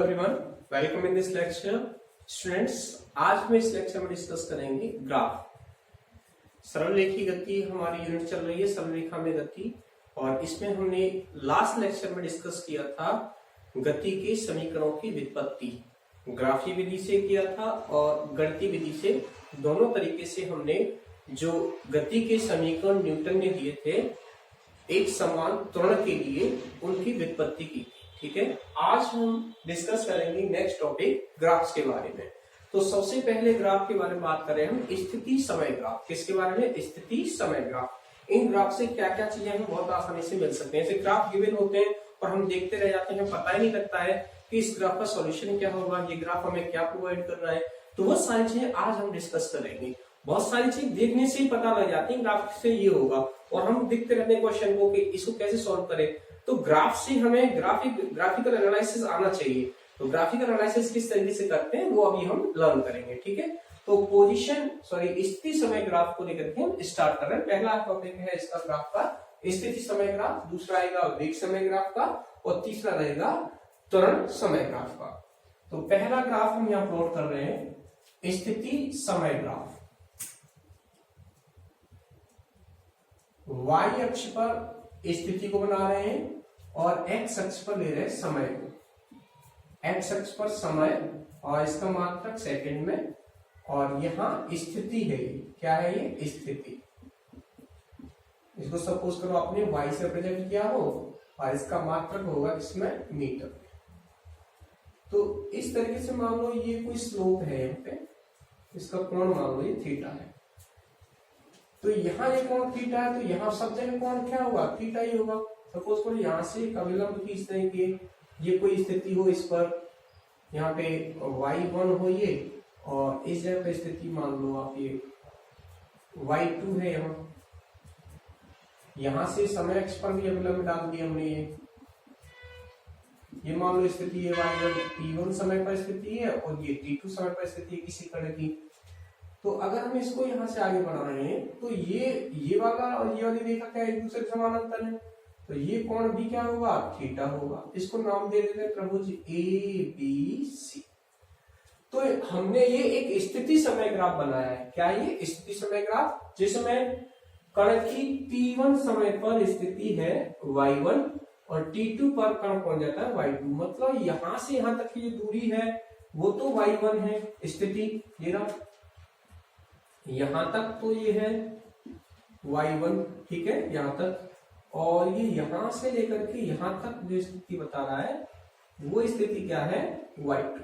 Everyone, welcome in this lecture. Students, आज हम इस लेक्चर में डिस्कस करेंगे ग्राफ। सरल रेखी गति हमारी यूनिट चल रही है, सरल रेखा में गति। और इसमें हमने लास्ट लेक्चर में डिस्कस किया था गति के समीकरणों की व्युत्पत्ति। ग्राफी विधि से किया था और गणितीय विधि से, दोनों तरीके से हमने जो गति के समीकरण न्यूटन ने दिए थे एक समान त्वरण के लिए, उनकी व्युत्पत्ति की। ठीक है, आज हम डिस्कस करेंगे नेक्स्ट टॉपिक ग्राफ्स के बारे में। तो सबसे पहले ग्राफ के बारे में बात करें हम, स्थिति समय ग्राफ। किसके बारे में? स्थिति समय ग्राफ। इन ग्राफ से क्या क्या चीजें हमें बहुत आसानी से मिल सकते हैं। जैसे ग्राफ गिवन होते हैं और हम देखते रह जाते हैं, पता ही नहीं लगता है कि इस ग्राफ का सॉल्यूशन क्या होगा, ये ग्राफ हमें क्या प्रोवाइड कर रहा है। तो वो सारी चीजें आज हम डिस्कस करेंगे। बहुत सारी चीज देखने से ही पता लग जाती है ग्राफ से ये होगा, और हम देखते रहते हैं क्वेश्चन को कि इसको कैसे सॉल्व करें। तो ग्राफ से हमें ग्राफिकल एनालिसिस आना चाहिए। तो ग्राफिकल एनालिसिस किस तरीके से करते हैं वो अभी हम लर्न करेंगे। ठीक है, तो स्थिति समय ग्राफ को लेकर के हम स्टार्ट कर रहे हैं। पहला टॉपिक है इसका ग्राफ का स्थिति समय ग्राफ, दूसरा आएगा वेग समय ग्राफ का, और तीसरा रहेगा त्वरण समय ग्राफ का। तो पहला ग्राफ हम यहाँ प्लॉट कर रहे हैं स्थिति समय ग्राफ। y अक्ष पर स्थिति को बना रहे हैं और x अक्ष पर ले रहे हैं समय को। x अक्ष पर समय और इसका मात्रक सेकंड में, और यहाँ स्थिति है। क्या है ये? स्थिति। इसको सपोज करो आपने y से रिप्रेजेंट किया हो और इसका मात्रक होगा इसमें मीटर। तो इस तरीके से मान लो ये कोई स्लोप है, यहाँ पे इसका कोण मान लो ये थीटा है। तो यहाँ ये कोण थीटा है, तो यहाँ सब जगह कोण क्या होगा? थीटा ही होगा। सपोज करो यहाँ से एक अभिलंब खींचते हैं कि ये कोई स्थिति हो, इस पर यहाँ पे y1 हो ये, और इस जगह पे स्थिति मान लो आप ये y2 है। यहाँ से समय अक्ष पर भी अभिलंब डाल दिया हमने। ये मान लो स्थिति है y1, t1 समय पर स्थिति है और ये t2 समय पर स्थिति है किसी कण की। तो अगर हम इसको यहाँ से आगे बढ़ा रहे हैं तो ये वाला और ये वाली रेखा क्या एक दूसरे के समानांतर है, तो ये कोण भी क्या होगा? थीटा होगा। इसको नाम दे देते हैं त्रिभुज ABC। तो हमने ये एक स्थिति समय ग्राफ बनाया है। क्या ये? स्थिति समय ग्राफ, जिसमें कण की t1 समय पर स्थिति है y1 और t2 पर कण पहुंच जाता है y2। मतलब यहां से यहां तक की जो दूरी है वो तो y1 है स्थिति, ये रहा यहां तक, तो ये है y1। ठीक है, यहां तक। और ये यहां से लेकर के यहां तक जो स्थिति बता रहा है वो स्थिति क्या है? y2।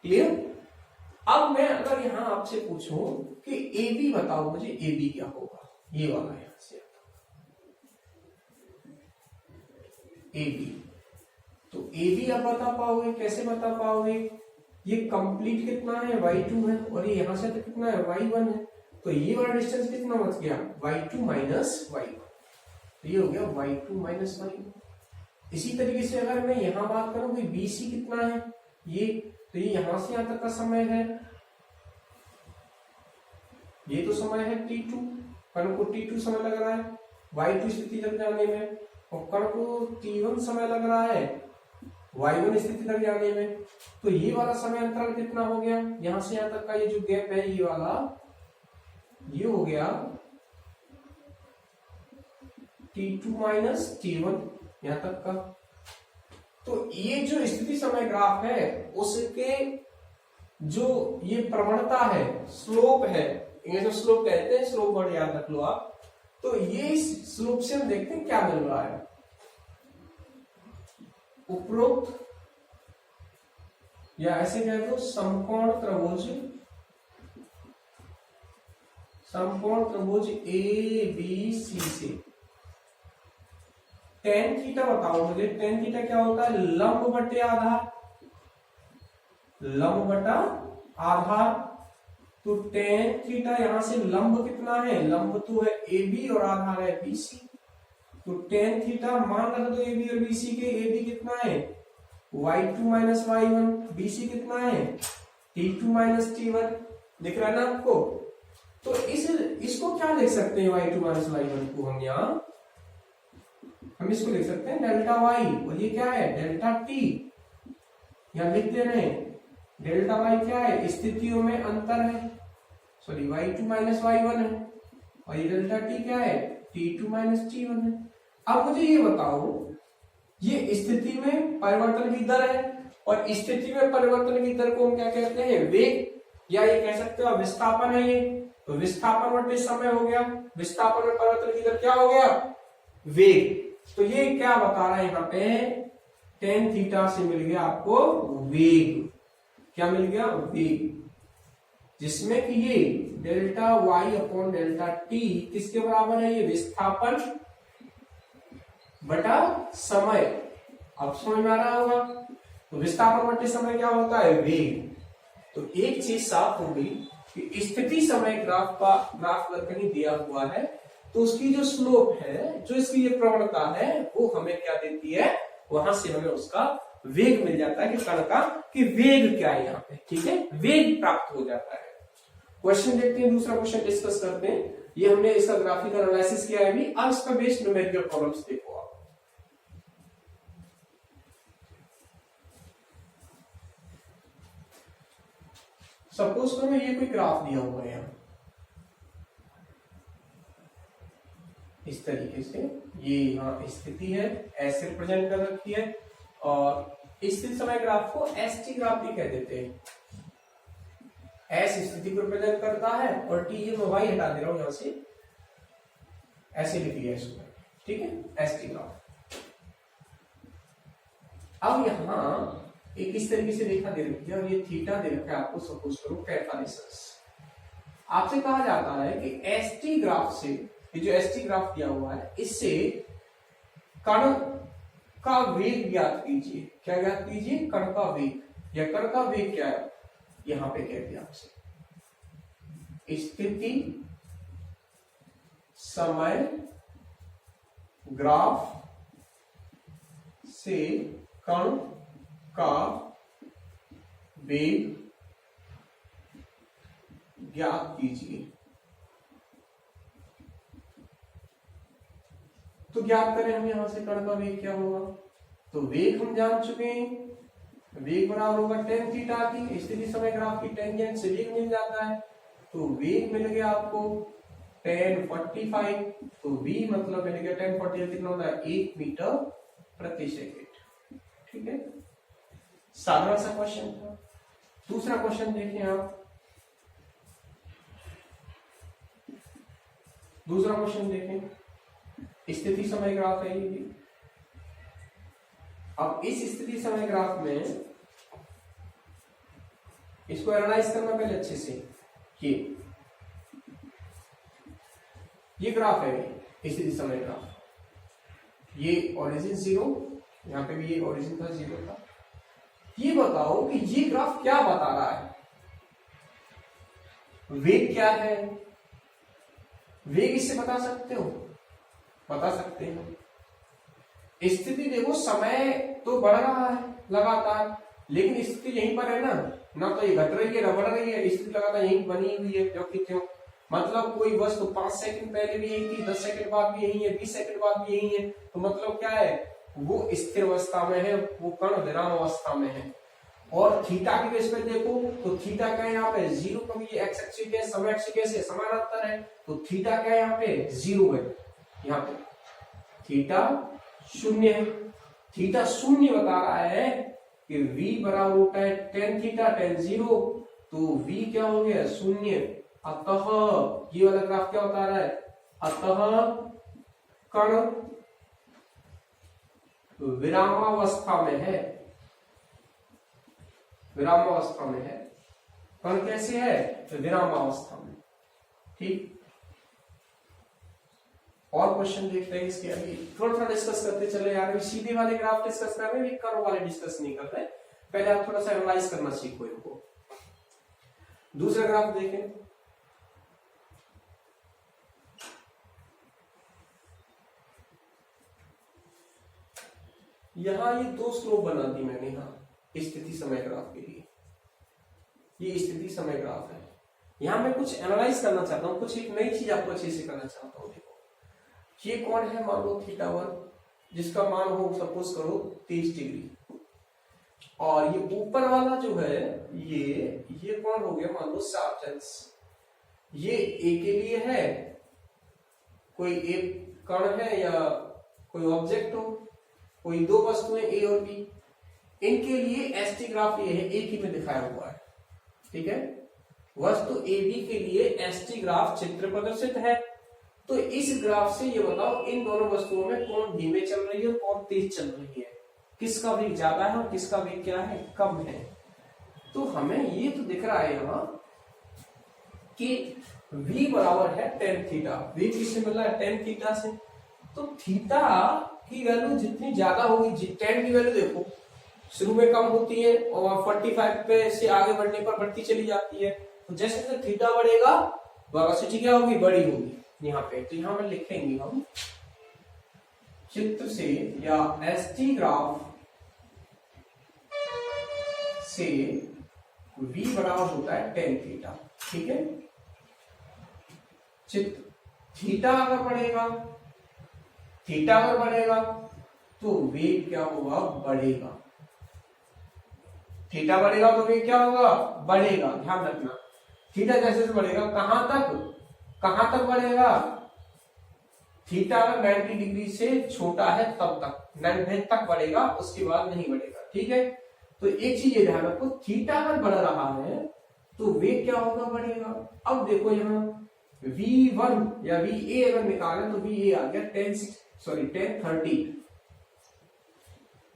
क्लियर? अब मैं अगर यहां आपसे पूछूं कि AB बताओ मुझे, AB क्या होगा? ये वाला यहां से AB। तो AB आप बता पाओगे? कैसे बता पाओगे? ये कंप्लीट कितना है? y2 है, और ये यहां से तक कितना है? y1 है। तो ये वाला डिस्टेंस कितना बच गया? y2 minus y1। तो ये हो गया y2 माइनस y1। इसी तरीके से अगर मैं यहां बात करूं कि BC कितना है, ये तो ये यहां से यहां तक का समय है, ये तो समय है t2। कण को t2 समय लग रहा है y2 स्थिति तक जाने में, और कण को t1 समय लग रहा है y1 स्थिति तक जाने में। तो ये वाला समय अंतराल कितना हो गया? यहां से यहां तक का ये जो गैप है ये वाला, ये हो गया t2 माइनस t1 यहां तक का। तो ये जो स्थिति समय ग्राफ है उसके जो ये प्रवणता है, स्लोप है, इंग्लिश में स्लोप कहते हैं, स्लोप वर्ड याद रख लो आप। तो ये स्लोप से हम देखते हैं क्या मिल रहा है। उपरोक्त या ऐसे कह दो समकोण त्रिभुज ABC से tan थीटा बताओ मुझे। tan थीटा क्या होता है? लंब बटे आधार, लंब बटा आधार। तो tan थीटा यहां से लंब कितना है? लंब तो है AB और आधार है BC। तो tan थीटा मान रख दो AB और BC के। AB कितना है? y2 minus y1। BC कितना है? t2 minus t1। दिख रहा है ना आपको? तो इसको क्या लिख सकते हैं? y2 माइनस y1 को हम इसको लिख सकते हैं डेल्टा y, और ये क्या है? Delta t। यहां लिख दे रहे हैं डेल्टा वाई क्या है, स्थितियों में अंतर है, सॉरी y2 माइनस y1 है, और ये डेल्टा टी क्या है, t2 माइनस t1 है। अब मुझे ये बताओ, ये स्थिति में परिवर्तन की दर है, और स्थिति में परिवर्तन की दर को हम क्या कहते हैं, वेग, या ये कह सकते हो विस्थापन है ये, तो विस्थापन बटे समय हो गया, विस्थापन में परिवर्तन की दर क्या हो गया, वेग। तो ये क्या बता रहा है यहाँ पे, tan थीटा से मिल गया आपको वेग, क्या मिल गया, वेग, जिसमें कि ये delta Y upon delta T किसके बराबर है, ये विस्थापन बटा समय। अब समझ में आ रहा होगा, तो विस्थापन बटे समय क्या होता है, वेग। तो एक चीज साफ हो गई कि स्थिति समय ग्राफ अगर कहीं दिया हुआ है तो उसकी जो स्लोप है, जो इसकी ये प्रवणता है, वो हमें क्या देती है, वहां से हमें उसका वेग मिल जाता है कि कण का कि वेग क्या है यहाँ पे, ठीक है, वेग प्राप्त हो जाता है। क्वेश्चन देखते हैं, दूसरा क्वेश्चन डिस्कस करते हैं। ये हमने इसका ग्राफिकल एनालिसिस किया है अभी, अब इसका बेस्ड न्यूमेरिकल प्रॉब्लम्स देखो आप। सपोज करो ये कोई ग्राफ दिया हुआ है यहाँ इस तरीके से, ये यहाँ स्थिति है, ऐसे रिप्रेजेंट कर रखी है, और स्थिति समय ग्राफ को एसटी ग्राफ भी कह देते हैं। एस स्थिति को रिप्रेजेंट करता है, और टी, ये मैं वाई हटा दे रहा हूं यहां से, ऐसे लिख लिया इसको, ठीक है, एसटी ग्राफ। अब यहां एक इस तरीके से रेखा दे रखी है, और ये थीटा दे रखा है आपको, सपोज करो कैथालिसिस। आपसे कहा जाता है कि एसटी ग्राफ से, ये जो एसटी ग्राफ दिया हुआ है, इससे कण का वेग ज्ञात कीजिए। क्या ज्ञात कीजिए, कण का वेग, या कण का वेग क्या है, यहां पे कह दिया आपसे स्थिति समय ग्राफ से कण का वेग ज्ञात कीजिए। तो ज्ञात करें हम यहां से कण का वेग क्या होगा, तो वेग हम जान चुके हैं, वेग बराबर होगा tan थीटा की, स्थिति समय ग्राफ की टेंजेंट से वेग मिल जाता है, तो वेग मिल गया आपको tan 45, तो v मतलब मिल गया tan 45 कितना होता है, 1 मीटर प्रति सेकेंड, ठीक है, साधारण सा क्वेश्चन था। दूसरा क्वेश्चन देखिए आप, दूसरा क्वेश्चन देखें, स्थिति समय ग्राफ है ये भी। अब इस स्थिति समय ग्राफ में इसको एनालाइज करना पहले अच्छे से, ये ग्राफ है स्थिति समय ग्राफ, ये ओरिजिन 0, यहां पे भी ये ओरिजिन था 0 था। ये बताओ कि ये ग्राफ क्या बता रहा है, वेग क्या है, वेग इससे बता सकते हो, बता सकते हैं। स्थिति देखो, समय तो बढ़ रहा है लगातार, लेकिन स्थिति यहीं पर है ना तो ये घट रही है ना बढ़ रही है, स्थिति लगातार यहीं बनी हुई है, जो कि क्यों, मतलब कोई वस्तु 5 सेकंड पहले भी यही थी, 10 सेकंड बाद भी यही है, 20 सेकंड बाद भी यही है, तो मतलब क्या है, वो स्थिर अवस्था में है, वो कण विराम अवस्था में है। और थीटा की बेस पे देखो तो थीटा क्या है यहाँ पे 0, क्योंकि ये एक्स एक्सिस के समय एक्सिस के से समानांतर है, तो थीटा क्या है यहाँ पे 0 है, यहाँ पे थीटा 0 है। थीटा 0 बता रहा है कि v बराबर होता है tan थीटा tan 0, तो v क्या हो गया 0। अतः ये वाला ग्राफ क्या बता रहा है, अतः कण विरामावस्था में है, विरामावस्था में है, कण कैसे है, विरामावस्था में, ठीक। और क्वेश्चन देखते हैं इसके, अभी थोड़ा डिस्कस करते चले यार, अभी सीधे वाले ग्राफ डिस्कस कर रहे हैं, कर्व वाले डिस्कस नहीं कर रहे, पहले आप थोड़ा सा एनालाइज करना सीखो इनको। दूसरा ग्राफ देखें, यहां ये 2 स्लोप बना दी मैंने यहां स्थिति समय ग्राफ के लिए, ये स्थिति समय ग्राफ है। यहां मैं कुछ एनालाइज करना चाहता हूं, कुछ एक नई चीज आपको अच्छे से करना चाहता हूं। देखो ये कौन है, मान लो थीटा 1, जिसका मान हो सपोज करो 30 डिग्री, और ये ऊपर वाला जो है ये कौन हो गया, मान लो सब्सटेंस, ये ए के लिए है, कोई एक कण है या कोई ऑब्जेक्ट हो, कोई दो वस्तुएं ए और बी, इनके लिए एसटी ग्राफ ये है, एक ही में दिखाया हुआ है, ठीक है। वस्तु ए बी के लिए एसटी ग्राफ चित्र प्रदर्शित है। तो इस ग्राफ से ये बताओ इन दोनों वस्तुओं में कौन धीमे चल रही है और कौन तेज चल रही है, किसका वेग ज्यादा है और किसका वेग क्या है, कम है। तो हमें ये तो दिख रहा है यहाँ कि v बराबर है tan थीटा। v किससे मिल रहा है, tan थीटा से। तो थीटा की वैल्यू जितनी ज्यादा होगी, tan की वैल्यू देखो शुरू में कम होती है और 45 पे से आगे बढ़ने पर बढ़ती चली जाती है। तो जैसे जैसे थीटा बढ़ेगा वेलोसिटी क्या होगी, बड़ी होगी यहाँ पे। तो यहाँ पे लिखेंगे हम चित्र से या एसटी ग्राफ से v बराबर होता है tan थीटा, ठीक है। चित्र थीटा अगर बढ़ेगा, थीटा अगर बढ़ेगा तो वेग क्या होगा, बढ़ेगा। थीटा बढ़ेगा तो वेग क्या होगा, बढ़ेगा। ध्यान रखना थीटा जैसे से बढ़ेगा, कहां तक बढ़ेगा, थीटा अगर 90 डिग्री से छोटा है तब तक, 90 तक बढ़ेगा, उसके बाद नहीं बढ़ेगा, ठीक है। तो एक चीज ये ध्यान रखो, थीटा अगर बढ़ रहा है तो वेग क्या होगा, बढ़ेगा। अब देखो यहाँ v1 या va अगर निकालें तो va आ गया tan 30,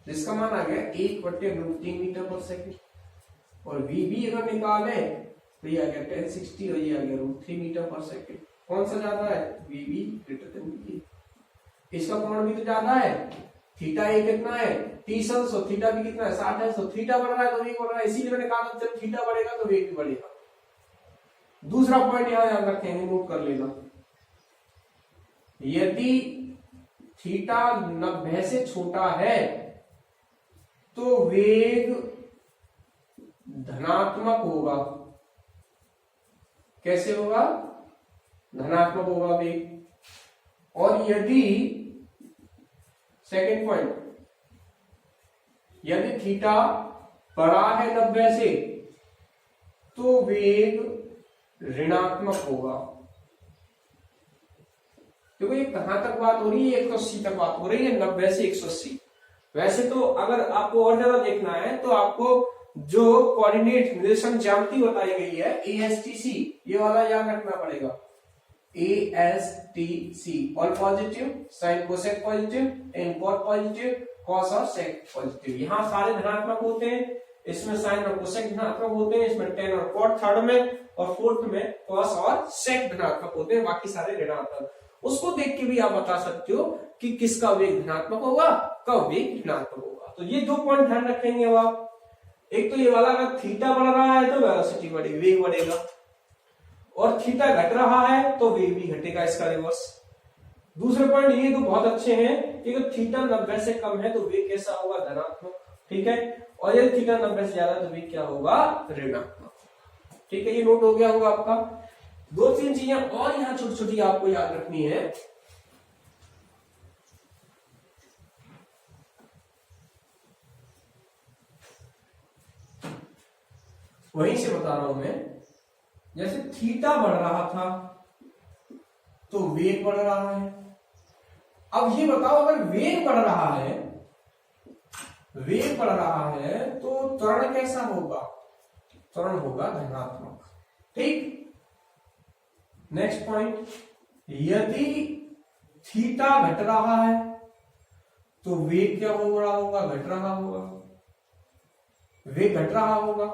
जिसका मान आ गया 1/√3 मीटर पर सेकेंड। और vb अगर निकाले तो ये आ गया tan 60 और ये आ गया √3 मीटर पर सेकेंड। कौन सा ज्यादा है, vb ग्रेटर देन va। इसका कोण भी तो ज्यादा है, थीटा ए कितना है 30 अंश और थीटा भी कितना है 60 अंश। तो थीटा बढ़ रहा है तो वेग बढ़ रहा है, इसीलिए मैंने कहा जब थीटा बढ़ेगा तो वेग भी बढ़ेगा। दूसरा पॉइंट यहां याद रखेंगे, नोट कर लेना, यदि थीटा 90 से छोटा है तो वेग धनात्मक होगा। कैसे होगा, धनात्मक होगा वेग। और यदि सेकेंड पॉइंट, यदि थीटा बड़ा है 90 से तो वेग ऋणात्मक होगा। देखो ये कहां तक बात हो रही है, 180 तक बात हो रही है, 90 से 180। वैसे तो अगर आपको और ज्यादा देखना है तो आपको जो कोऑर्डिनेट निर्देशन ज्यामिति बताई गई है ASTC, ये वाला याद रखना पड़ेगा। ASTC all positive, sine cosec positive, and cot positive, cos और सेक पॉजिटिव। यहाँ सारे धनात्मक होते हैं, इसमें साइन और कोसेक धनात्मक होते हैं, इसमें टेन और कॉट थर्ड में, और फोर्थ में कॉस और सेक धनात्मक होते हैं, बाकी सारे ऋणात्मक। उसको देख के भी आप बता सकते हो कि किसका वेग धनात्मक होगा, कब वेग ऋणात्मक होगा। तो ये दो पॉइंट ध्यान रखेंगे अब आप। एक तो ये वाला, अगर थीटा बढ़ रहा है तो वेलोसिटी बढ़ेगी, वेग बढ़ेगा, और थीटा घट रहा है तो वेग भी घटेगा, इसका रिवर्स। दूसरे पॉइंट ये तो बहुत अच्छे हैं कि अगर थीटा 90 से कम है तो वेग कैसा होगा, धनात्मक, ठीक है। और यदि थीटा 90 से ज्यादा तो वेग क्या होगा, ऋणात्मक, ठीक है। ये नोट हो गया होगा आपका। दो तीन चीजें और यहाँ छोटी छोटी आपको याद रखनी है। वहीं से बता रहा हूं मैं, जैसे थीटा बढ़ रहा था तो वेग बढ़ रहा है। अब ये बताओ, अगर वेग बढ़ रहा है, वेग बढ़ रहा है तो त्वरण कैसा होगा, त्वरण होगा धनात्मक, ठीक। नेक्स्ट पॉइंट, यदि थीटा घट रहा है तो वेग क्या हो रहा होगा, घट रहा होगा, वेग घट रहा होगा।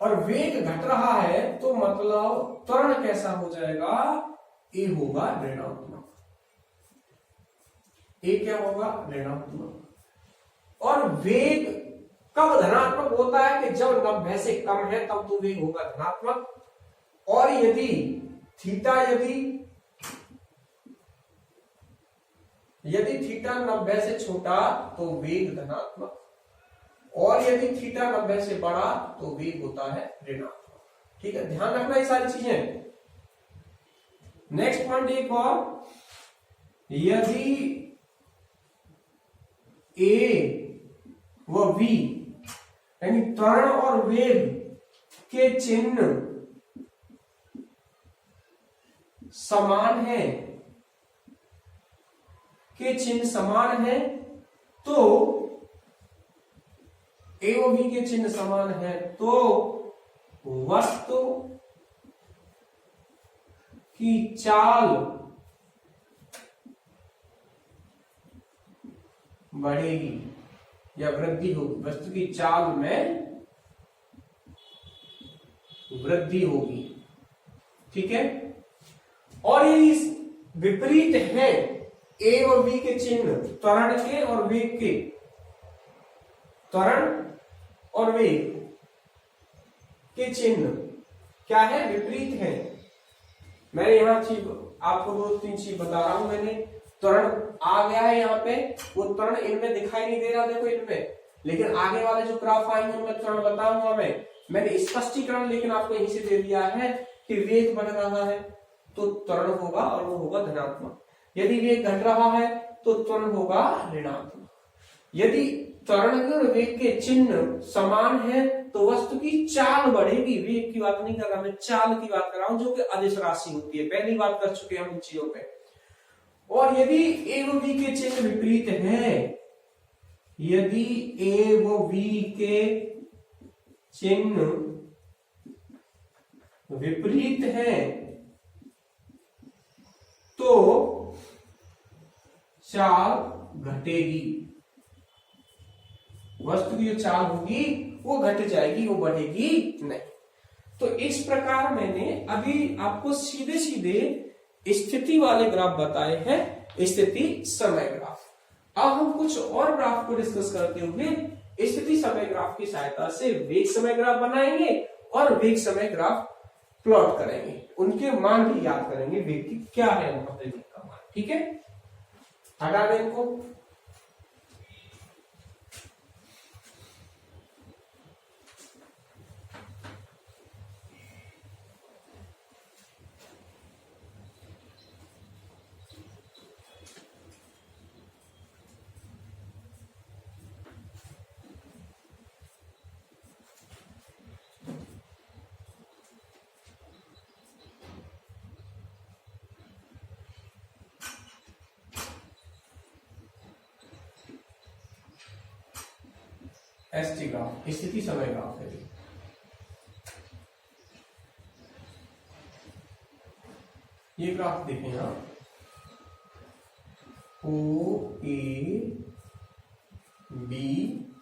और वेग घट रहा है तो मतलब त्वरण कैसा हो जाएगा, ए होगा ऋणात्मक, ए क्या होगा, ऋणात्मक। और वेग कब धनात्मक होता है कि जब 90 से कम है तब तो वेग होगा धनात्मक। और यदि थीटा यदि थीटा 90 से छोटा तो वेग धनात्मक, और यदि थीटा 90 से बड़ा तो वेग होता है ऋणात्मक, ठीक है। ध्यान रखना ये सारी चीजें। नेक्स्ट पॉइंट एक और, यदि A व वी, यानी त्वरण और वेग के चिन्ह समान है, के चिन्ह समान है, तो ए व बी के चिन्ह समान है तो वस्तु की चाल बढ़ेगी या वृद्धि होगी, वस्तु की चाल में वृद्धि होगी। ठीक है, और ये विपरीत है ए और बी के चिन्ह, त्वरण के और वेग के, त्वरण और वेग के चिन्ह क्या है, विपरीत है। मैं यहाँ चीज आपको 2-3 चीज बता रहा हूं। मैंने त्वरण आ गया है यहाँ पे, वो त्वरण इनमें दिखाई नहीं दे रहा, देखो इनमें, लेकिन आगे वाले जो ग्राफ आएंगे उनमें त्वरण बताऊंगा मैंने स्पष्टीकरण लेकिन आपको यहीं से दे दिया है कि वेग बढ़ रहा है तो त्वरण होगा और वो होगा धनात्मक, यदि वेग घट रहा है तो त्वरण होगा ऋणात्मक। यदि त्वरण के और वेग के चिन्ह समान है तो वस्तु की चाल बढ़ेगी, वेग की बात नहीं कर रहा मैं, चाल की बात कर रहा हूं जो कि अदिश राशि होती है, पहली बात कर चुके हैं हम इन चीजों पे। और यदि ए व बी के चिन्ह विपरीत है, यदि ए व बी के चिन्ह विपरीत है तो चाल घटेगी, वस्तु की जो चाल होगी वो घट जाएगी, वो बढ़ेगी नहीं। तो इस प्रकार मैंने अभी आपको सीधे सीधे स्थिति वाले ग्राफ बताए हैं, स्थिति समय ग्राफ। अब हम कुछ और ग्राफ को डिस्कस करते हुए स्थिति समय ग्राफ की सहायता से वेग समय ग्राफ बनाएंगे और वेग समय ग्राफ प्लॉट करेंगे, उनके मान भी याद करेंगे, वेग की क्या है वहां पे वेग का मान। ठीक है, हटा दें इनको। एसटी ग्राफ स्थिति समय ग्राफ है। ये ग्राफ देखें आप, ओ ए बी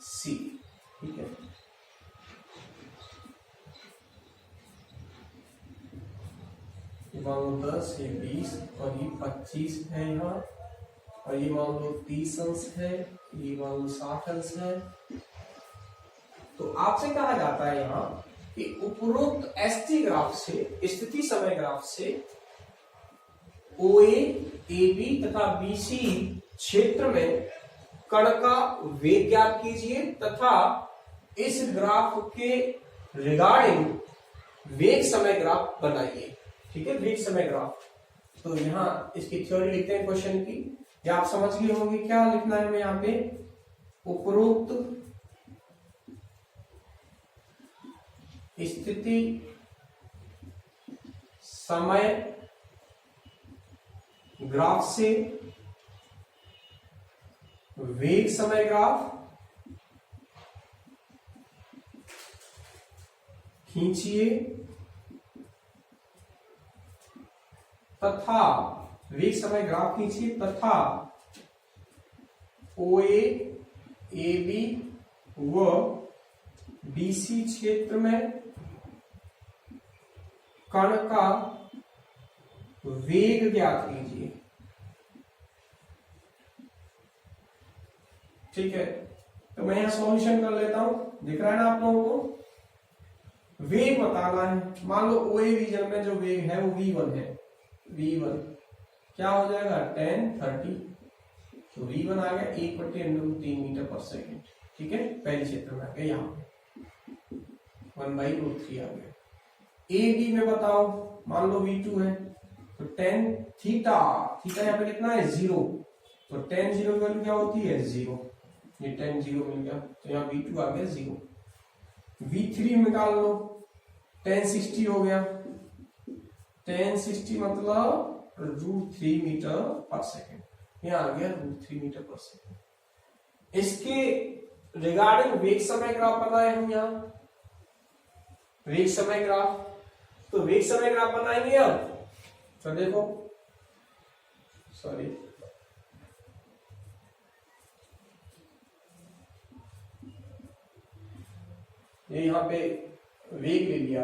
सी, ठीक है, ये मान लो 10, ये 20 और ये 25 है यहाँ, और ये मान लो 30 अंश है, ये मान लो 60 अंश है। तो आपसे कहा जाता है यहाँ कि उपरोक्त एसटी ग्राफ से, स्थिति समय ग्राफ से ओए, एबी तथा बीसी क्षेत्र में कण का वेग ज्ञात कीजिए तथा इस ग्राफ के रिगार्डिंग वेग समय ग्राफ बनाइए। ठीक है, वेग समय ग्राफ। तो यहाँ इसकी थ्योरी लिखते हैं क्वेश्चन की, या आप समझ गए होंगे क्या लिखना है हमें यहाँ पे। उपरोक्त स्थिति समय ग्राफ से वेग समय ग्राफ खींचिए तथा वेग समय ग्राफ खींचिए तथा ओए, एबी व बीसी क्षेत्र में कण का वेग ज्ञात कीजिए। ठीक है, तो मैं यहां सॉल्यूशन कर लेता हूं, दिख रहा है ना आप लोगों को। वेग बताना है, मान लो ओए रीजन में जो वेग है वो v1 है, v1 क्या हो जाएगा 10, 30, तो v1 आ गया 1/√3 मीटर पर सेकेंड। ठीक है, पहले क्षेत्र में आ गया, यहाँ पे 1/√3 आ गया। ए बी में बताओ, मान लो v2 है तो 10 थीटा, थीटा यहाँ पे कितना है 0, तो 10 0 की वैल्यू क्या होती है 0। ये tan 0 मिल गया, तो यहाँ V2 आ गया 0। V3 निकाल लो, tan 60 हो गया, tan 60 मतलब √3 मीटर पर सेकेंड, यहाँ आ गया √3 मीटर पर सेकेंड। इसके रिगार्डिंग वेग समय ग्राफ बनाए हम यहाँ, वेग समय ग्राफ, तो वेग समय ग्राफ बनाएंगे अब। तो देखो, सॉरी, ये यहाँ पे वेग ले लिया,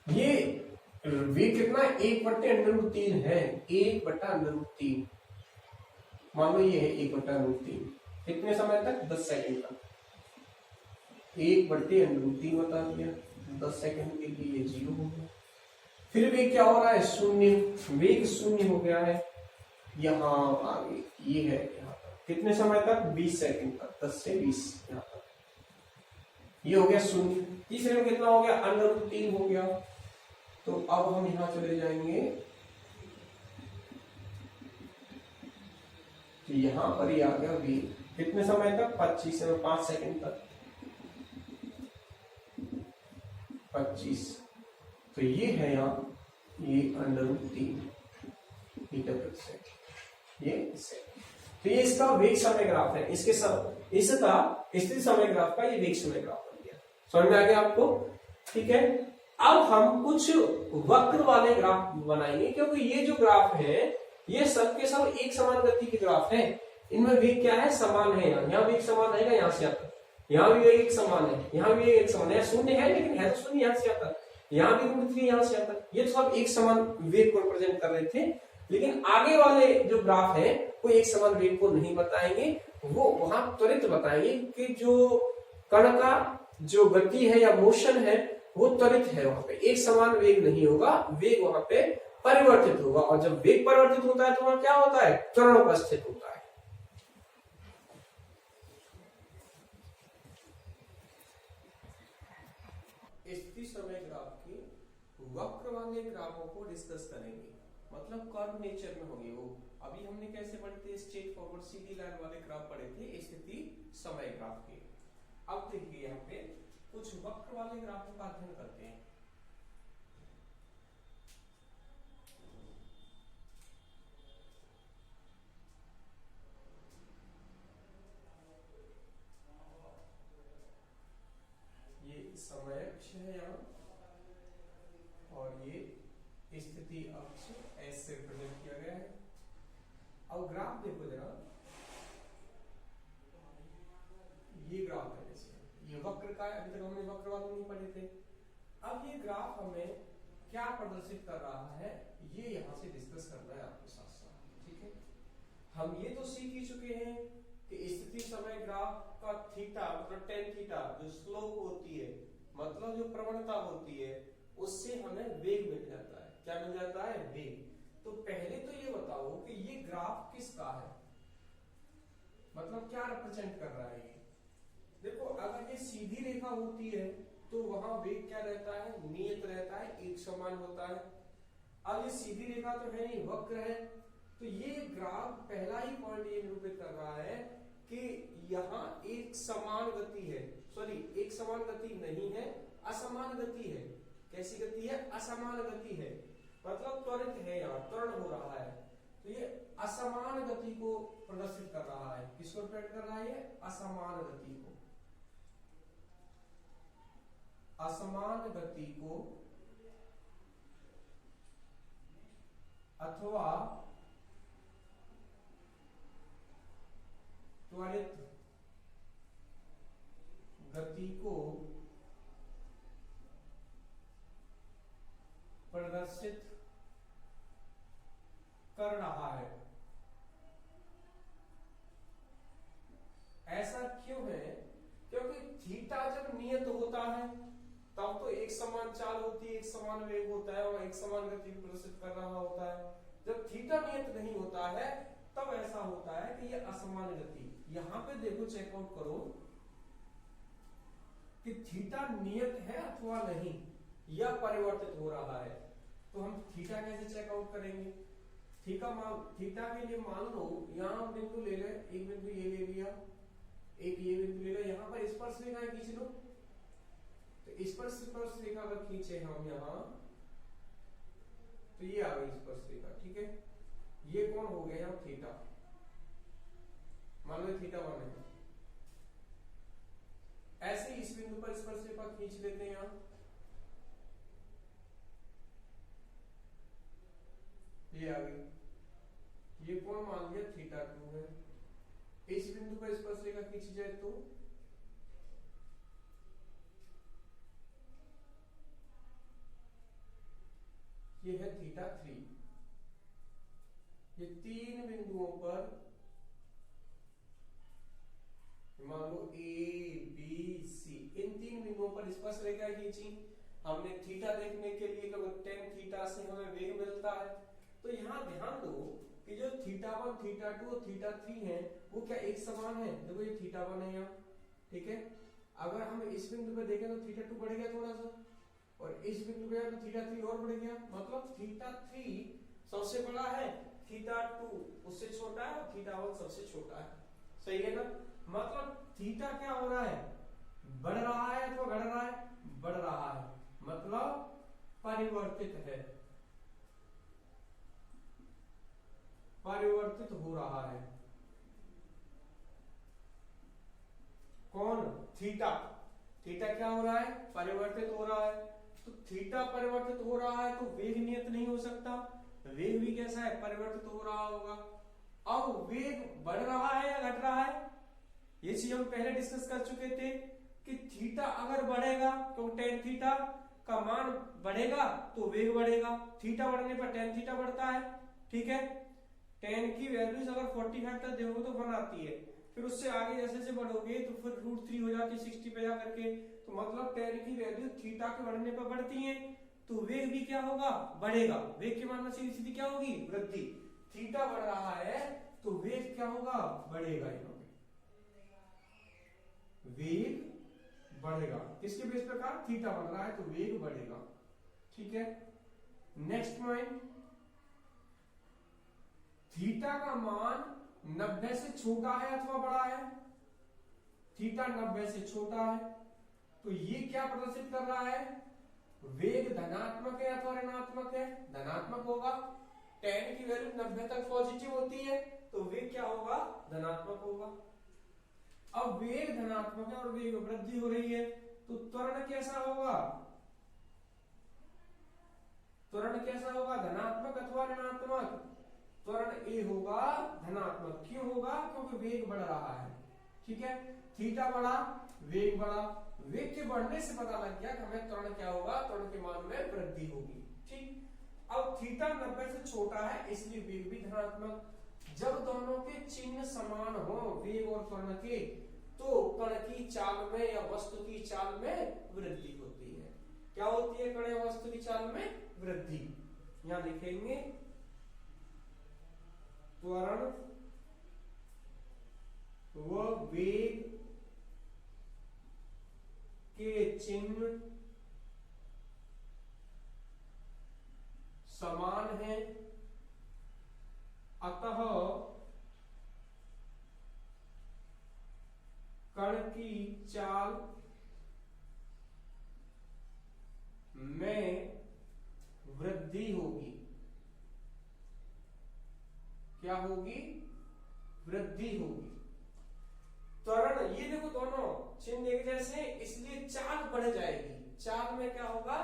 ये वेग कितना, 1/√3 है, 1/√3, मान लो ये है 1/√3, कितने समय तक, 10 सेकंड तक, 1/√3 बता दिया, 10 सेकंड के लिए ये 0 हो गया। फिर वेग क्या हो रहा है, 0, वेग 0 हो गया है, यहाँ आगे ये है, यहाँ तक कितने समय तक, 20 सेकंड तक, 10 से 20 यहाँ तक, ये हो गया 0। तीसरे में कितना हो गया, √3 हो गया। तो अब हम यहां चले जाएंगे, तो यहां पर ही आ गया वेग, कितने समय तक, 25 से 5 सेकंड तक, 25, तो ये है यहाँ, ये √3 मीटर प्रति सेकंड, ये सेकंड। तो ये इसका वेग समय ग्राफ है, इसका स्थिति समय ग्राफ का ये वेग समय ग्राफ बन गया। समझ में आ गया आपको, ठीक है। अब हम कुछ वक्र वाले ग्राफ बनाएंगे, क्योंकि ये जो ग्राफ है ये सब के सब एक समान गति के ग्राफ है, इनमें वेग क्या है, समान है। यहाँ वेग समान आएगा, यहाँ से आता, यहाँ भी वेग एक समान है, यहाँ भी एक समान है, शून्य है लेकिन है तो शून्य, यहाँ से आता, यहाँ भी √3 यहाँ से आता, ये तो सब एक समान वेग को रिप्रेजेंट कर रहे थे। लेकिन आगे वाले जो ग्राफ है वो एक समान वेग को नहीं बताएंगे, वो वहां त्वरित बताएंगे कि जो कण का जो गति है या मोशन है वो त्वरित है, वहां पे एक समान वेग नहीं होगा, वेग वहां पे परिवर्तित होगा, और जब वेग परिवर्तित होता है तो वहां क्या होता है, त्वरण उपस्थित होता है। स्थिति समय ग्राफ के वक्र वाले ग्राफों को डिस्कस करेंगे, मतलब कर्व नेचर में होंगे वो। अभी हमने कैसे पढ़े थे, स्ट्रेट फॉरवर्ड सीधी लाइन वाले ग्राफ पढ़े थे स्थिति समय ग्राफ के। अब देखिए यहाँ पे कुछ वक्र वाले ग्राफों का अध्ययन करते हैं। ये समय अक्ष है यहाँ, और ये स्थिति अक्ष ऐसे रिप्रेजेंट किया गया है। अब ग्राफ देखो जरा, ये ग्राफ है, जैसे ये वक्र का, अभी तक हमने वक्र वाले नहीं पढ़े थे। अब ये ग्राफ हमें क्या प्रदर्शित कर रहा है, ये यहां से डिस्कस करना है आपके साथ साथ, ठीक है। हम ये तो सीख ही चुके हैं कि स्थिति समय ग्राफ का थीटा मतलब tan थीटा जो स्लोप होती है, मतलब जो प्रवणता होती है, उससे हमें वेग मिल जाता है। क्या मिल जाता है, वेग। तो पहले तो ये बताओ कि ये ग्राफ किसका है, मतलब क्या रिप्रेजेंट कर रहा है ये। देखो, अगर ये सीधी रेखा होती है तो वहां वेग क्या रहता है, नियत रहता है, एक समान होता है। अब ये सीधी रेखा तो है नहीं, वक्र है, तो ये ग्राफ पहला ही पॉइंट ये निरूपित कर रहा है कि यहाँ एक समान गति है, सॉरी एक समान गति नहीं है, असमान गति है। कैसी गति है, असमान गति है, मतलब त्वरित है, यहाँ त्वरण हो रहा है। तो ये असमान गति को प्रदर्शित कर रहा है, किसको रिप्रेजेंट कर रहा है, असमान गति को, असमान गति को अथवा त्वरित गति को प्रदर्शित कर रहा है। ऐसा क्यों है, क्योंकि थीटा जब नियत होता है तब तो एक समान चाल होती है, एक समान वेग होता है और एक समान गति प्रदर्शित कर रहा होता है। जब थीटा नियत नहीं होता है तब ऐसा होता है कि ये असमान गति। यहां पे देखो, चेकआउट करो कि थीटा नियत है अथवा नहीं, या परिवर्तित हो रहा है। तो हम थीटा कैसे चेकआउट करेंगे, थीटा के लिए मान लो यहां बिंदु ले ले, एक बिंदु ये ले लिया, एक ये बिंदु लेगा, यहाँ पर स्पर्श रेखा खींच लो। तो स्पर्श रेखा अगर खींचे हम यहाँ, तो ये आ गई स्पर्श रेखा, ठीक है। ये कौन हो गया यहाँ थीटा, मान लो थीटा 1 है। ऐसे इस बिंदु पर स्पर्श रेखा खींच लेते हैं यहाँ, ये आ गई। ये कौन मान लिया थीटा 2 है। इस बिंदु पर स्पर्श रेखा खींची जाए तो ये है थीटा 3। ये 3 बिंदुओं पर मान लो ए बी सी, इन 3 बिंदुओं पर स्पर्श रेखा खींची हमने थीटा देखने के लिए, tan थीटा से हमें वेग मिलता है। तो यहाँ ध्यान दो कि जो थीटा 1, थीटा 2 और थीटा 3 है वो क्या एक समान है। देखो ये थीटा 1 है यहाँ, ठीक है। अगर हम इस बिंदु पे देखें तो थीटा 2 बढ़ गया थोड़ा सा, और इस बिंदु पे तो थीटा 3 और बढ़ गया। मतलब थीटा 3 सबसे बड़ा है, थीटा 2 उससे छोटा है, और थीटा 1 सबसे छोटा है। सही है ना। मतलब थीटा क्या हो रहा है, बढ़ रहा है अथवा घट रहा है, बढ़ रहा है, मतलब परिवर्तित है, परिवर्तित हो रहा है। कौन, थीटा। थीटा क्या हो रहा है, परिवर्तित हो रहा है। तो थीटा परिवर्तित हो रहा है तो वेग नियत नहीं हो सकता, वेग भी कैसा है, परिवर्तित हो रहा होगा। अब वेग बढ़ रहा है या घट रहा है, ये चीज हम पहले डिस्कस कर चुके थे कि थीटा अगर बढ़ेगा तो tan थीटा का मान बढ़ेगा तो वेग बढ़ेगा। थीटा बढ़ने पर tan थीटा बढ़ता है, ठीक है। tan की वैल्यूज अगर 45 तक देखो तो 1 आती है, फिर उससे आगे जैसे जैसे बढ़ोगे तो फिर √3 हो जाती है 60 पे जा करके। तो मतलब tan की वैल्यू थीटा के बढ़ने पर बढ़ती है, तो वेग भी क्या होगा, बढ़ेगा। वेग के मान में सीधी सीधी क्या होगी, वृद्धि। थीटा बढ़ रहा है तो वेग क्या होगा, बढ़ेगा। यहाँ पे वेग बढ़ेगा, किसके बेस पर, थीटा बढ़ रहा है तो वेग बढ़ेगा, ठीक है। नेक्स्ट पॉइंट, थीटा का मान 90 से छोटा है अथवा बड़ा है। थीटा 90 से छोटा है तो ये क्या प्रदर्शित कर रहा है, वेग धनात्मक है अथवा ऋणात्मक है, धनात्मक होगा। tan की वैल्यू 90 तक पॉजिटिव होती है तो वेग क्या होगा, धनात्मक होगा। अब वेग धनात्मक है और वेग वृद्धि हो रही है तो त्वरण कैसा होगा, त्वरण कैसा होगा, धनात्मक अथवा ऋणात्मक। त्वरण ए होगा धनात्मक। क्यों होगा, क्योंकि वेग बढ़ रहा है, ठीक है। थीटा बढ़ा, वेग बढ़ा, वेग के बढ़ने से पता लग गया कि हमें त्वरण क्या होगा, त्वरण के मान में वृद्धि होगी, ठीक। अब थीटा 90 से छोटा है इसलिए वेग भी धनात्मक। जब दोनों के चिन्ह समान हो, वेग और त्वरण के, तो कण की चाल में या वस्तु की चाल में वृद्धि होती है। क्या होती है, कण या वस्तु की चाल में वृद्धि। यहां लिखेंगे त्वरण व वेग के चिन्ह समान है, अतः कण की चाल में वृद्धि होगी। क्या होगी, वृद्धि होगी। त्वरण, ये देखो दोनों चिन्ह एक जैसे इसलिए चाल बढ़ जाएगी। चाल में क्या होगा,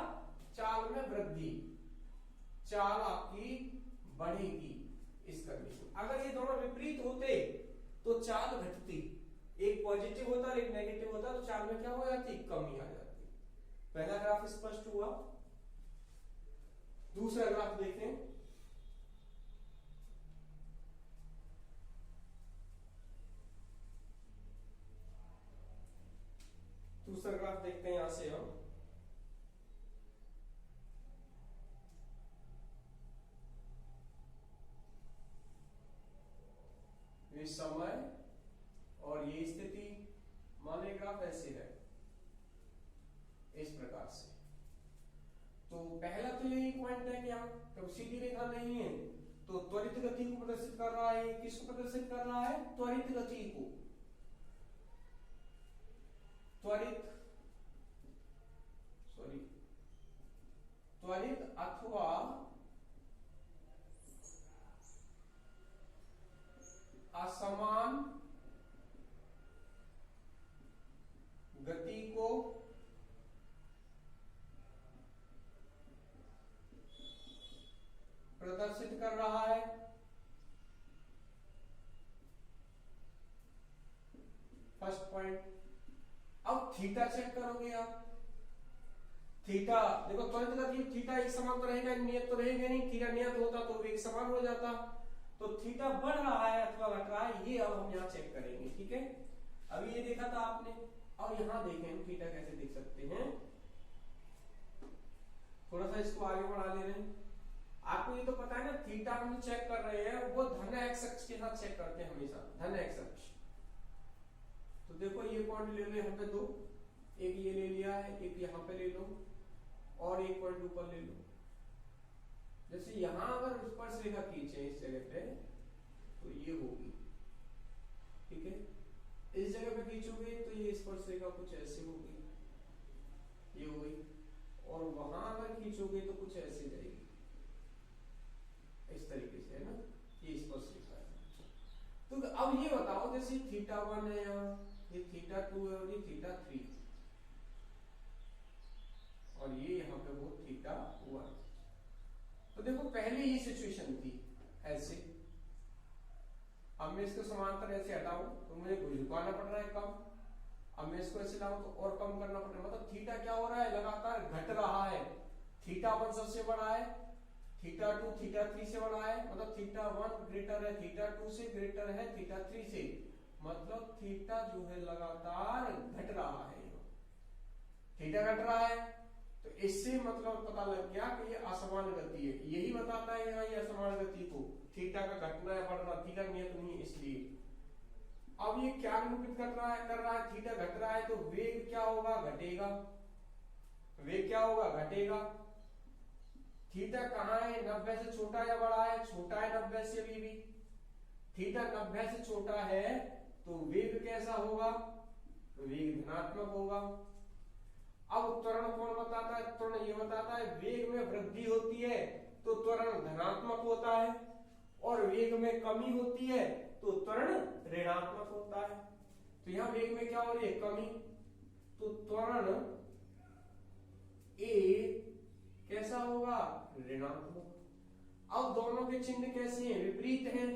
चाल में वृद्धि, चाल आपकी बढ़ेगी इस कंडीशन। अगर ये दोनों विपरीत होते तो चाल घटती, एक पॉजिटिव होता और एक नेगेटिव होता तो चाल में क्या हो जाती, कमी आ जाती। पहला ग्राफ स्पष्ट हुआ। दूसरा ग्राफ देखें, दूसरा ग्राफ देखते हैं यहां से हम। ये समय और ये स्थिति, मान लो ग्राफ ऐसे है इस प्रकार से। तो पहला तो यही पॉइंट है कि हम जब सीधी रेखा नहीं है तो त्वरित गति को प्रदर्शित कर रहा है। किसको प्रदर्शित कर रहा है, त्वरित गति को। त्वरित अथवा असमान गति को प्रदर्शित कर रहा है। First point. अब थीटा चेक करोगे आप। थीटा देखो, त्वरित गति थीटा एक समान तो रहेगा, नियत तो रहेगा नहीं। थीटा नियत होता तो एक समान हो जाता। तो थीटा बढ़ रहा है अथवा घट रहा है, ये अब हम यहाँ चेक करेंगे। ठीक है, अभी ये देखा था आपने, और यहां देखें हम थीटा कैसे देख सकते हैं। थोड़ा सा इसको आगे बढ़ा ले रहे हैं। आपको ये तो पता है ना, थीटा हम चेक कर रहे हैं वो धन एक्स अक्ष के साथ चेक करते हैं हमेशा, धन एक्स अक्ष। तो देखो ये पॉइंट ले लो यहाँ पे दो, एक ये ले लिया है, एक यहाँ पे ले लो, और एक पॉइंट ऊपर ले लो। जैसे यहां अगर स्पर्श रेखा खींचे इस जगह पे, तो ये होगी। ठीक है, इस जगह पे खींचोगे तो ये स्पर्श रेखा कुछ ऐसे होगी, ये हो गई। और वहां अगर खींचोगे तो कुछ ऐसे जाएगी, इस तरीके से, है ना, ये स्पर्श रेखा है। तो अब ये बताओ, जैसे थीटा 1 है यहाँ, ये थीटा 2 है और ये थीटा 3, और ये यहाँ पे वो थीटा 1। तो देखो पहले ये सिचुएशन थी ऐसे, अब मैं इसको समांतर ऐसे हटाऊं तो मुझे झुकाना पड़ रहा है कम, अब मैं इसको ऐसे लाऊं तो और कम करना पड़ रहा है। मतलब थीटा क्या हो रहा है, लगातार घट रहा है। थीटा 1 सबसे बड़ा है, थीटा 2 थीटा 3 से बड़ा है, मतलब थीटा 1 ग्रेटर है थीटा 2 से, ग्रेटर है थीटा 3 से। मतलब थीटा जो है लगातार घट रहा है, थीटा घट रहा है। तो इससे मतलब पता लग गया कि ये असमान गति है। यही बताता है यहाँ ये असमान गति को, थीटा का घटना या बढ़ना, थीटा नियत नहीं है इसलिए। अब ये क्या निरूपित कर रहा है, थीटा घट रहा है तो वेग क्या होगा, घटेगा। वेग क्या होगा, घटेगा। थीटा कहाँ है, 90 से छोटा या बड़ा है, छोटा है 90 से। अभी भी थीटा 90 से छोटा है तो वेग कैसा होगा, वेग धनात्मक होगा। अब त्वरण कौन बताता है, त्वरण ये बताता है वेग में वृद्धि होती है तो त्वरण धनात्मक होता है, और वेग में कमी होती है तो त्वरण ऋणात्मक होता है। तो यहां वेग में क्या हो रही है, कमी, तो त्वरण ए कैसा होगा, ऋणात्मक। अब दोनों के चिन्ह कैसे हैं, विपरीत हैं।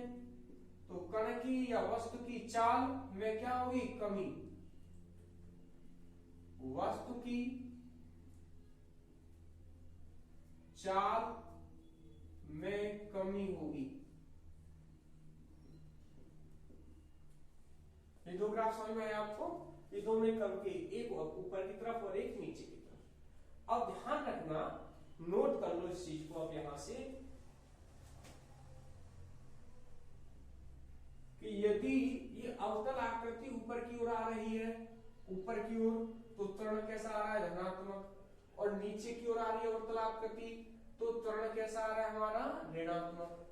तो कण की या वस्तु की चाल में क्या होगी, कमी, वस्तु की चाल में कमी होगी। ये दो ग्राफ समझ में आए आपको, ये दो में कम के, एक ऊपर की तरफ और एक नीचे की तरफ। अब ध्यान रखना, नोट कर लो इस चीज को अब यहां से, कि यदि ये अवतल आकृति ऊपर की ओर आ रही है, ऊपर की ओर, तो त्वरण कैसा आ रहा है, धनात्मक, और नीचे की ओर आ रही है अवतल आकृति तो त्वरण कैसा आ रहा है हमारा, ऋणात्मक।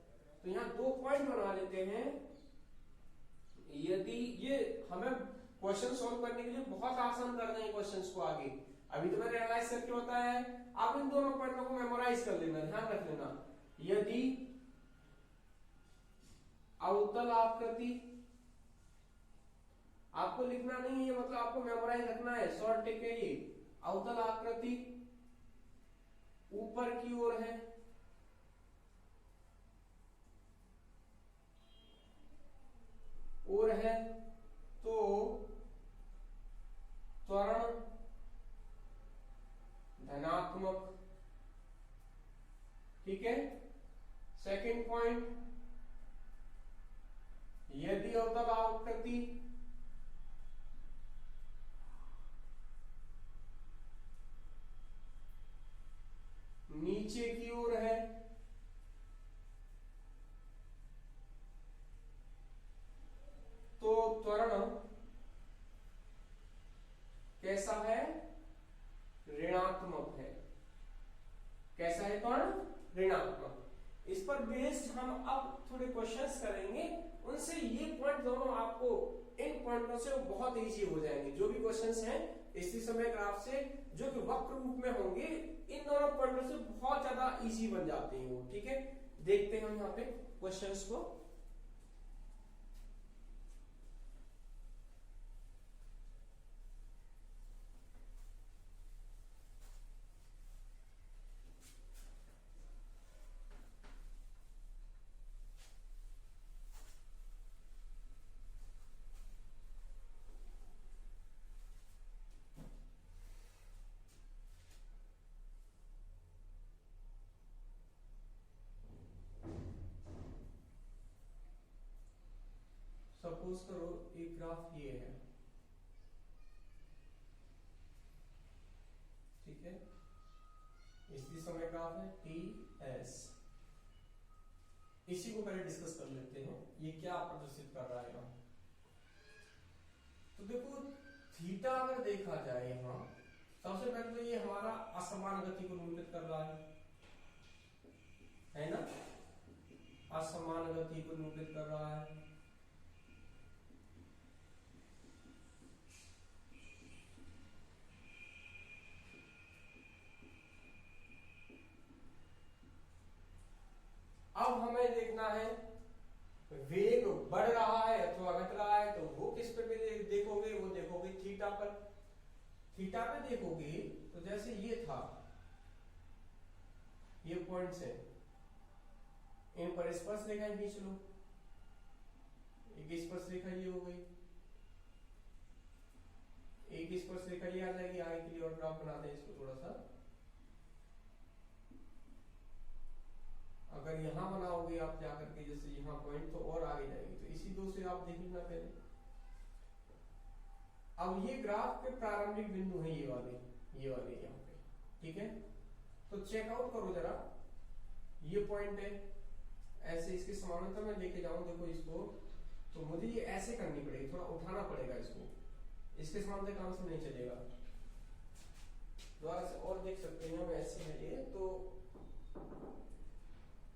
तो यहां दो पॉइंट बना लेते हैं। यदि ये हमें क्वेश्चन सॉल्व करने के लिए बहुत आसान कर देंगे क्वेश्चंस को आगे, अभी तो मैंने एनालाइज करके बताया है, आप इन दोनों पॉइंटों को मेमोराइज कर लेना, ध्यान रख लेना। यदि अवतल आकृति, आपको लिखना नहीं है, मतलब आपको मेमोराइज रखना है, शॉर्ट टिक है ये, अवतल आकृति ऊपर की ओर है, तो त्वरण धनात्मक। ठीक है, सेकंड पॉइंट, यदि अवतल आकृति नीचे की ओर है तो त्वरण कैसा है, ऋणात्मक है। कैसा है त्वरण, ऋणात्मक। इस पर बेस्ड हम अब थोड़े क्वेश्चंस करेंगे, उनसे ये पॉइंट दोनों आपको, इन पॉइंटों से वो बहुत इजी हो जाएंगे। जो भी क्वेश्चंस हैं स्थिर समय ग्राफ से जो कि वक्र रूप में होंगे, इन दोनों पॉइंटों से बहुत ज्यादा इजी बन जाते हैं वो। ठीक है, देखते हैं हम यहाँ पे क्वेश्चंस को। सपोज करो एक ग्राफ ये है, ठीक है, इसी समय ग्राफ है टी एस। इसी को पहले डिस्कस कर लेते हैं, ये क्या प्रदर्शित कर रहा है यहाँ। तो देखो थीटा अगर देखा जाए यहाँ, सबसे पहले तो ये हमारा असमान गति को निरूपित कर रहा है ना, असमान गति को निरूपित कर रहा है। अब हमें देखना है वेग बढ़ रहा है अथवा घट रहा है, तो वो किस पे देखोगे, वो देखोगे थीटा पर। थीटा पे देखोगे तो जैसे ये था, ये पॉइंट्स है, इन पर स्पर्श रेखाएं खींच लो, एक स्पर्श रेखा ये हो गई, एक स्पर्श रेखा ये आ जाएगी। आगे के लिए और ग्राफ बनाते हैं इसको थोड़ा सा। अगर यहां बनाओगे आप जाकर के जैसे यहां पॉइंट, तो और आगे जाएगी, तो इसी दो से आप देख लेना पहले। अब ये ग्राफ के प्रारंभिक बिंदु है ये वाले यहाँ पे, ठीक है। तो चेकआउट करो जरा, ये पॉइंट है, ऐसे इसके समानांतर में लेके जाऊं, देखो इसको, तो मुझे ये ऐसे करनी पड़ेगी, थोड़ा उठाना पड़ेगा इसको, इसके समानांतर काम से नहीं चलेगा। दोबारा से और देख सकते हैं हम, ऐसे है ये, तो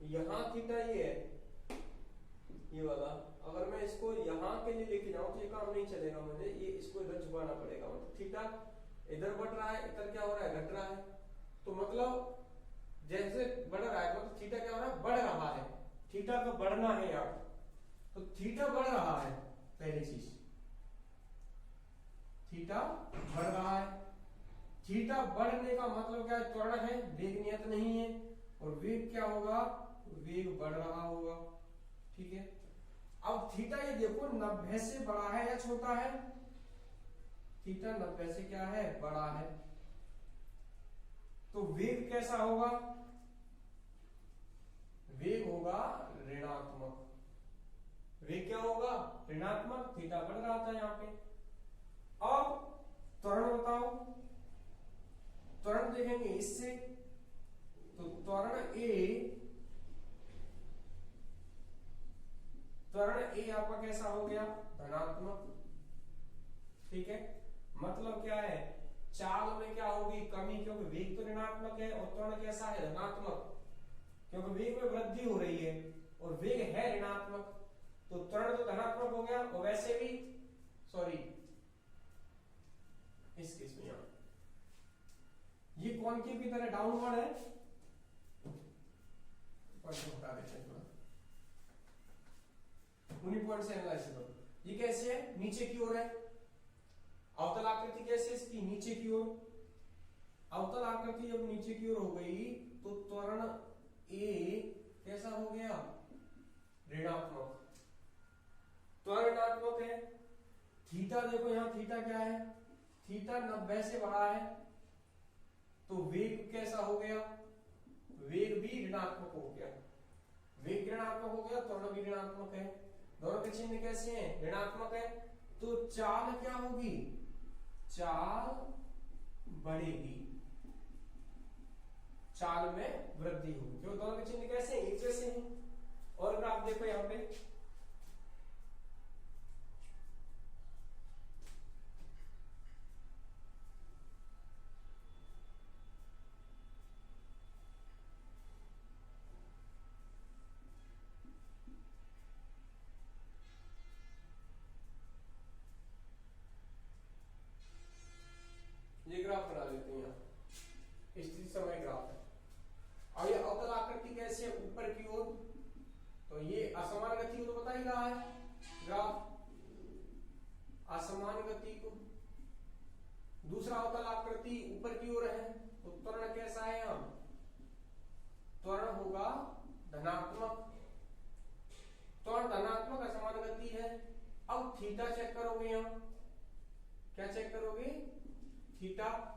यहां थीटा ये है, ये वाला। अगर मैं इसको यहां के लिए लेके जाऊं तो ये काम नहीं चलेगा, मुझे ये इसको इधर झुकाना पड़ेगा। मतलब थीटा इधर बढ़ रहा है, इधर क्या हो रहा है, घट रहा है। तो मतलब जैसे बढ़ रहा है, मतलब थीटा क्या हो रहा है, बढ़ रहा है। थीटा का बढ़ना है यार, तो थीटा बढ़ रहा है, पहली चीज थीटा बढ़ रहा है। थीटा बढ़ने का मतलब क्या है, त्वरण है, वेग नियत नहीं है। और वेग क्या होगा, वेग बढ़ रहा होगा, ठीक है। अब थीटा ये देखो 90 से बड़ा है या छोटा है, थीटा 90 से क्या है, बड़ा है। तो वेग कैसा होगा, वेग होगा ऋणात्मक। वेग क्या होगा, ऋणात्मक, थीटा बढ़ रहा था यहाँ पे। अब त्वरण बताओ, त्वरण देखेंगे इससे, तो त्वरण ए आपका कैसा हो गया, धनात्मक, ठीक है। मतलब क्या है, चाल में क्या होगी, कमी, क्योंकि वेग तो ऋणात्मक है, और त्वरण कैसा है, धनात्मक, क्योंकि वेग में वृद्धि हो रही है और वेग है ऋणात्मक, तो त्वरण तो धनात्मक हो गया। और वैसे भी सॉरी, इस केस में यहां ये कॉनकेव की तरह डाउनवर्ड है, हटा देते हैं थोड़ा, उन्हीं पॉइंट से एनालाइज करो। ये कैसे है, नीचे की ओर है, अवतल आकृति कैसे इसकी, नीचे की ओर। अवतल आकृति जब नीचे की ओर हो गई तो त्वरण ए कैसा हो गया, ऋणात्मक, त्वरण ऋणात्मक है। थीटा देखो यहां, थीटा क्या है, थीटा 90 से बड़ा है, तो वेग कैसा हो गया, वेग भी ऋणात्मक हो गया। वेग ऋणात्मक हो गया, त्वरण भी ऋणात्मक है, दोनों के चिन्ह कैसे हैं, ऋणात्मक है। तो चाल क्या होगी, चाल बढ़ेगी, चाल में वृद्धि होगी, क्यों, दोनों के चिन्ह कैसे हैं, एक जैसे हैं। और अगर आप देखो यहां पे, स्थिति समय ग्राफ है। और ये अवतल आकृति कैसे है, ऊपर की ओर, तो ये असमान गति को तो बता ही रहा है ग्राफ, असमान गति को। दूसरा अवतल आकृति ऊपर की ओर है, तो त्वरण कैसा है, यहाँ त्वरण होगा धनात्मक, त्वरण धनात्मक असमान गति है। अब थीटा चेक करोगे, यहाँ क्या चेक करोगे, थीटा,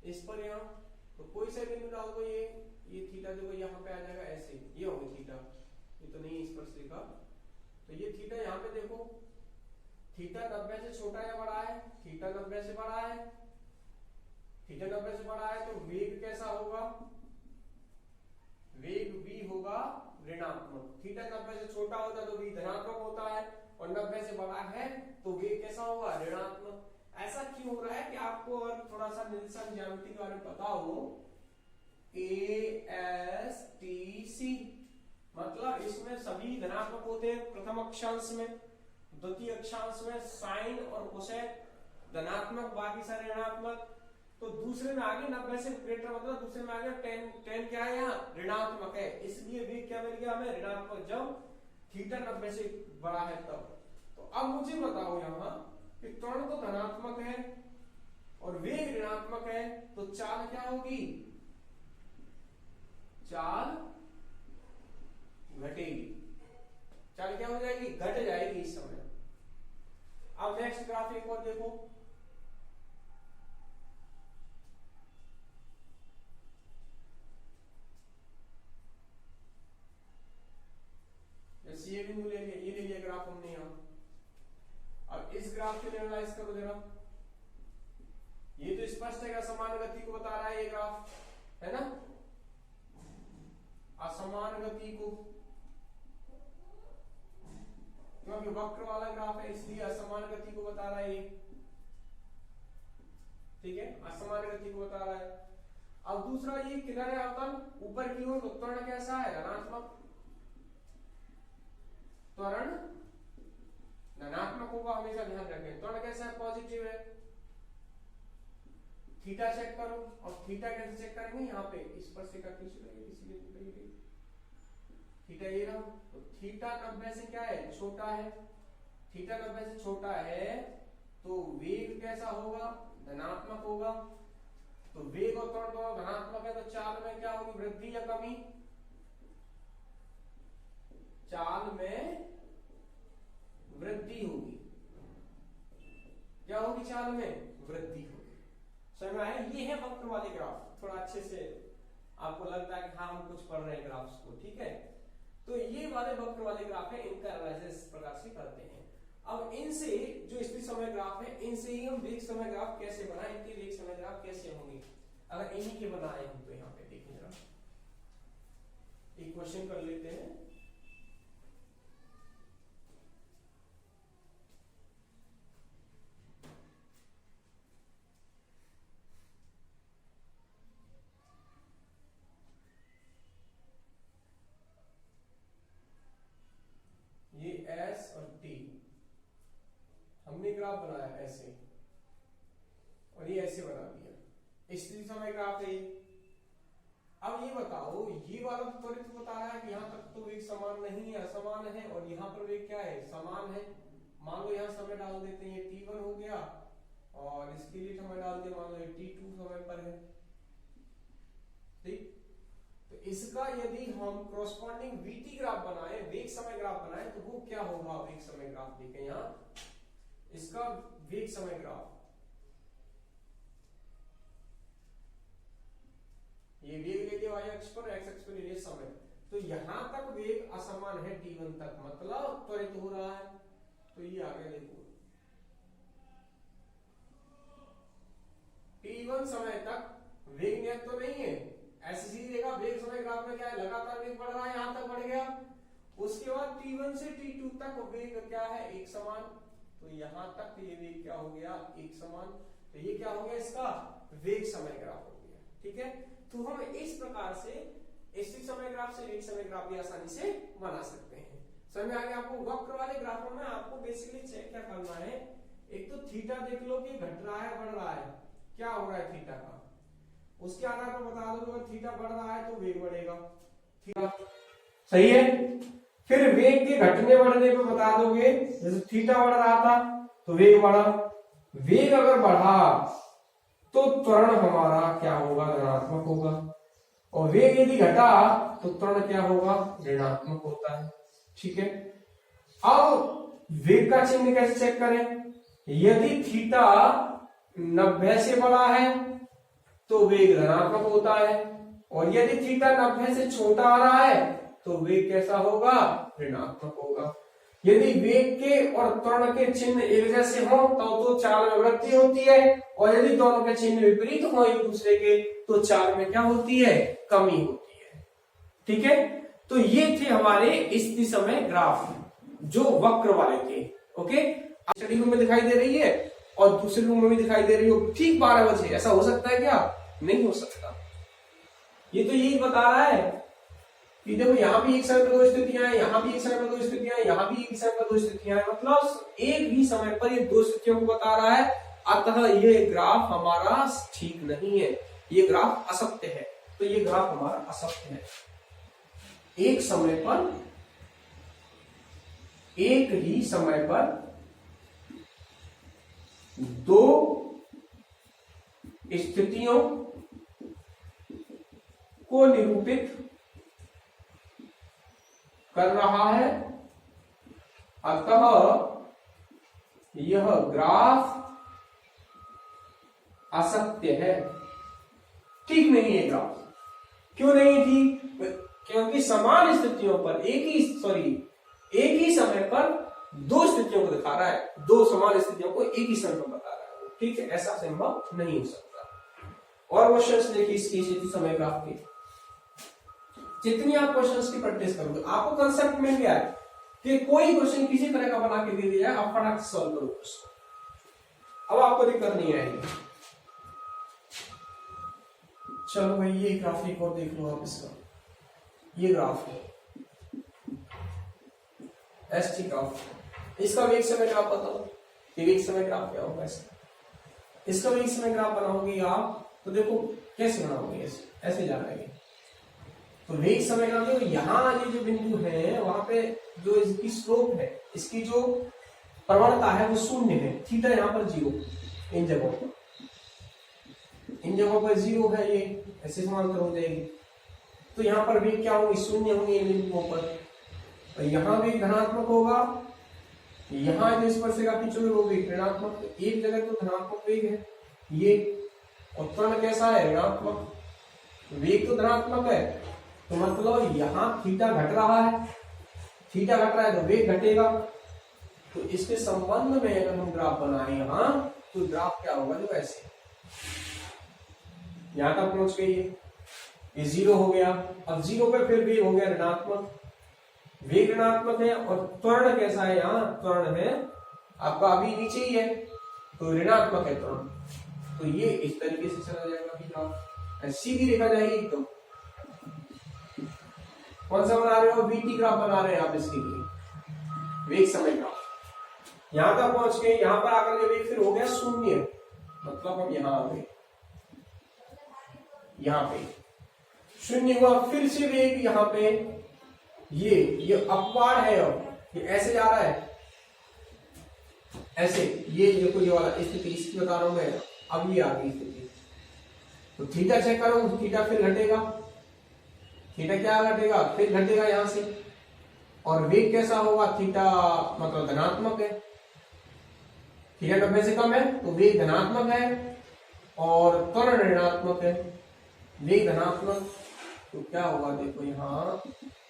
इस पर यहाँ तो कोई सा बिंदु डाल दो, ये थीटा देखो यहाँ पे आ जाएगा ऐसे, ये होगी थीटा, ये तो नहीं इस पर से लिखा, तो ये थीटा यहाँ पे देखो, थीटा 90 से छोटा या बड़ा है, थीटा 90 से बड़ा है, थीटा 90 से बड़ा है, तो वेग कैसा होगा, वेग v होगा ऋणात्मक। थीटा 90 से छोटा होता है तो v धनात्मक होता है, और 90 से बड़ा है तो वेग कैसा होगा, ऋणात्मक। ऐसा क्यों हो रहा है कि आपको अगर थोड़ा सा निल्सन ज्यामिति के बारे में पता हो, ASTC मतलब इसमें सभी धनात्मक होते हैं प्रथम अक्षांश में, द्वितीय अक्षांश में साइन और कोसेक धनात्मक, बाकी सारे ऋणात्मक। तो दूसरे में आगे 90 से ग्रेटर मतलब दूसरे में आगे 10 क्या है, यहाँ ऋणात्मक है, इसलिए वेग क्या मिल गया हमें, ऋणात्मक, जब थीटा 90 से बड़ा है तब। तो अब मुझे बताओ यहाँ कि त्वरण तो धनात्मक है और वेग ऋणात्मक है, तो चाल क्या होगी, चाल घटेगी, चाल क्या हो जाएगी, घट जाएगी इस समय। अब नेक्स्ट ग्राफ एक और देखो, जैसे ये बिंदु ले लिया, ये ले लिया ग्राफ हमने यहां। अब इस ग्राफ को एनालाइज करो जरा, ये तो स्पष्ट है कि असमान गति को बता रहा है ये ग्राफ, है ना, असमान गति को, क्योंकि वक्र वाला ग्राफ है इसलिए असमान गति को बता रहा है ये, ठीक है, असमान गति को बता रहा है। अब दूसरा ये किनारे अवतल ऊपर की ओर, तो त्वरण कैसा है, धनात्मक, त्वरण धनात्मक होगा, हमेशा ध्यान रखें। त्वरण कैसा है, पॉजिटिव है। थीटा चेक करो, और थीटा कैसे चेक करेंगे, यहाँ पे इस पर से करके इसीलिए थीटा ये रहा, तो थीटा 90 से क्या है, छोटा है, थीटा 90 से छोटा है तो वेग कैसा होगा, धनात्मक होगा। तो वेग और त्वरण दोनों धनात्मक है, तो चाल में क्या होगी, वृद्धि या कमी, चाल में वृद्धि होगी, क्या होगी, चाल में वृद्धि होगी। समझ में आया, ये है वक्र वाले ग्राफ, थोड़ा अच्छे से आपको लगता है कि हाँ हम कुछ पढ़ रहे हैं ग्राफ्स को, ठीक है। तो ये वाले वक्र वाले ग्राफ है, इनका एनालिसिस इस प्रकार से करते हैं। अब इनसे जो स्थिति समय ग्राफ है, इनसे ही हम वेग समय ग्राफ कैसे बनाएं, इनके वेग समय ग्राफ कैसे होंगे, अगर इन्हीं के बनाए हम। तो यहाँ पे देखिए जरा, एक क्वेश्चन कर लेते हैं। ये S और T हमने ग्राफ बनाया ऐसे, और ये ऐसे बना दिया, स्थिति समय ग्राफ है। अब ये बताओ, ये वाला तो त्वरित बता रहा है कि यहाँ तक तो वेग समान नहीं है, असमान है, और यहाँ पर वेग क्या है, समान है। मान लो यहाँ समय डाल देते हैं, ये T1 हो गया, और इसके लिए समय डाल दिया, मान लो ये T2 समय पर है, ठीक। तो इसका यदि हम कॉरस्पॉन्डिंग VT ग्राफ बनाए, वेग समय ग्राफ बनाए, तो वो क्या होगा, वेग समय ग्राफ देखें यहाँ, इसका वेग समय ग्राफ, ये वेग ले लिया y अक्ष पर, x अक्ष पर ले लिया समय, तो यहां तक वेग असमान है T1 तक, मतलब त्वरित हो रहा है। तो ये आ गया, देखो T1 समय तक वेग नियत तो नहीं है, ऐसे सीधी देखा, वेग समय ग्राफ में क्या है, लगातार वेग बढ़ रहा है, यहां तक बढ़ गया। उसके बाद T1 से T2 तक वेग क्या है, एक समान, तो यहां तक ये वेग क्या हो गया, एक समान। तो ये क्या हो गया, इसका वेग समय ग्राफ हो गया, ठीक है। तो हम इस प्रकार से स्थिति समय ग्राफ से वेग समय ग्राफ भी आसानी से बना सकते हैं। समझ में आ गया आपको। वक्र वाले ग्राफों में आपको बेसिकली चेक क्या करना है एक तो थीटा देख लो कि घट रहा है बढ़ रहा है, क्या हो रहा है थीटा का, उसके आधार पर बता दो अगर थीटा बढ़ रहा है तो वेग बढ़ेगा, थीटा सही है। फिर वेग के घटने बढ़ने पे बता दोगे, जैसे थीटा बढ़ रहा था तो वेग बढ़ा, वेग अगर बढ़ा तो त्वरण हमारा क्या होगा, धनात्मक होगा, और वेग यदि घटा तो त्वरण क्या होगा, ऋणात्मक होता है। ठीक है, अब वेग का चिन्ह कैसे चेक करें, यदि थीटा 90 से बड़ा है तो वेग धनात्मक होता है, और यदि थीटा 90 से छोटा आ रहा है तो वेग कैसा होगा, ऋणात्मक होगा। यदि वेग के और त्वरण के चिन्ह एक जैसे हो तो चाल में वृद्धि होती है, और यदि दोनों के चिन्ह विपरीत हो एक दूसरे के तो चाल में क्या होती है, कमी होती है। ठीक है, तो ये थे हमारे स्थिति समय ग्राफ जो वक्र वाले थे। ओके, स्टडी रूम में दिखाई दे रही है और दूसरे रूम में भी दिखाई दे रही हो ठीक 12 बजे, ऐसा हो सकता है क्या, नहीं हो सकता। ये तो यही बता रहा है कि देखो यहाँ भी एक समय पर दो स्थितियां हैं, यहाँ भी एक समय पर दो स्थितियां हैं, यहाँ भी एक समय पर दो स्थितियां हैं, मतलब एक ही समय पर ये दो स्थितियों को बता रहा है। अतः ये ग्राफ हमारा ठीक नहीं है, ये ग्राफ असत्य है। तो ये ग्राफ हमारा असत्य है। एक समय पर, एक ही समय पर दो स्थितियों को निरूपित कर रहा है, अतः यह ग्राफ असत्य है, ठीक नहीं है ग्राफ। क्यों नहीं थी, क्योंकि समान स्थितियों पर एक ही समय पर दो स्थितियों को दिखा रहा है, दो समान स्थितियों को एक ही समय पर बता रहा है। ठीक है, ऐसा संभव नहीं हो सकता। और क्वेश्चंस देखिए इसकी स्थिति समय ग्राफ की, जितनी आप क्वेश्चंस की प्रैक्टिस करोगे आपको कंसेप्ट मिल गया है कि कोई क्वेश्चन किसी तरह का बना के दे दिया है, आप फटाक से सॉल्व करो उसको, अब आपको दिक्कत नहीं आएगी। चलो भाई ये ग्राफ एक और देख लो आप इसका, ये ग्राफ है एसटी ग्राफ, इसका वेग समय ग्राफ बताओ, ये वेग समय ग्राफ क्या होगा इसका वेग समय ग्राफ बनाओगे आप तो देखो कैसे बनाओगे, ऐसे जाना है। तो वेग समय ग्राफ देखो, यहाँ ये जो बिंदु है वहां पे जो इसकी स्लोप है, इसकी जो प्रवणता है वो शून्य है, थीटा यहाँ पर 0, इन जगहों पर 0 है, ये ऐसे समांतर हो जाएगी। तो यहाँ पर वेग क्या होगी, शून्य होंगे इन बिंदुओं पर, और यहाँ वेग धनात्मक होगा, यहाँ जो स्पर्शिका खींचोगे वो वेग ऋणात्मक, एक जगह तो धनात्मक वेग है ये, और त्वरण कैसा है, ऋणात्मक, वेग तो धनात्मक है, तो मतलब यहाँ थीटा घट रहा है, थीटा घट रहा है तो वेग घटेगा। तो इसके संबंध में अगर हम ग्राफ बनाए यहाँ तो ग्राफ क्या होगा, जो ऐसे यहां तक पहुंच गई है, ये 0 हो गया, अब 0 पे फिर वेग हो गया ऋणात्मक, वेग ऋणात्मक है, और त्वरण कैसा है, यहाँ त्वरण है आपका अभी नीचे ही है तो ऋणात्मक है त्वरण, तो ये इस तरीके से चला जाएगा कि ग्राफ सीधी रेखा जाएगी एकदम। कौन सा बना रहे हो, बीटी ग्राफ बना रहे हैं आप इसके लिए, वेग समय ग्राफ। यहां तक पहुंच गए, यहां पर आकर के वेग फिर हो गया शून्य, मतलब हम यहां आ गए, यहां पे शून्य हुआ, फिर से वेग यहाँ पे ये अपवाद है, अब ये ऐसे जा रहा है, ऐसे ये देखो ये वाला स्थिति इसकी बता रहा हूं मैं, अब ये आ गई स्थिति, तो थीटा चेक करो, थीटा फिर घटेगा, थीटा क्या घटेगा, फिर घटेगा यहां से, और वेग कैसा होगा, थीटा मतलब धनात्मक है, थीटा 90 से कम है तो वेग धनात्मक है, और त्वरण ऋणात्मक है, वेग धनात्मक, तो क्या होगा देखो यहाँ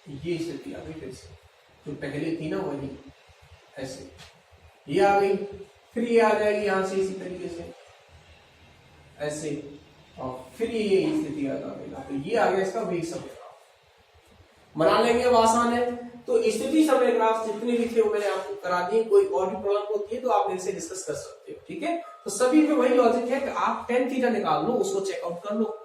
ये स्थिति आ गई, फिर से जो पहले थी ना वही ऐसे ये आ गई, फिर ये आ जाएगी यहां से इसी तरीके से ऐसे, और फिर ये स्थिति आ जाएगा, तो ये आ गया इसका वेग समय ग्राफ। बना लेंगे, अब आसान है। तो स्थिति समय ग्राफ जितने भी थे वो मैंने आपको करा दिए, कोई और भी प्रॉब्लम होती है तो आप मेरे से डिस्कस कर सकते हो, ठीक है। तो सभी में वही लॉजिक है कि आप टेन थीटा निकाल लो, उसको चेकआउट कर लो,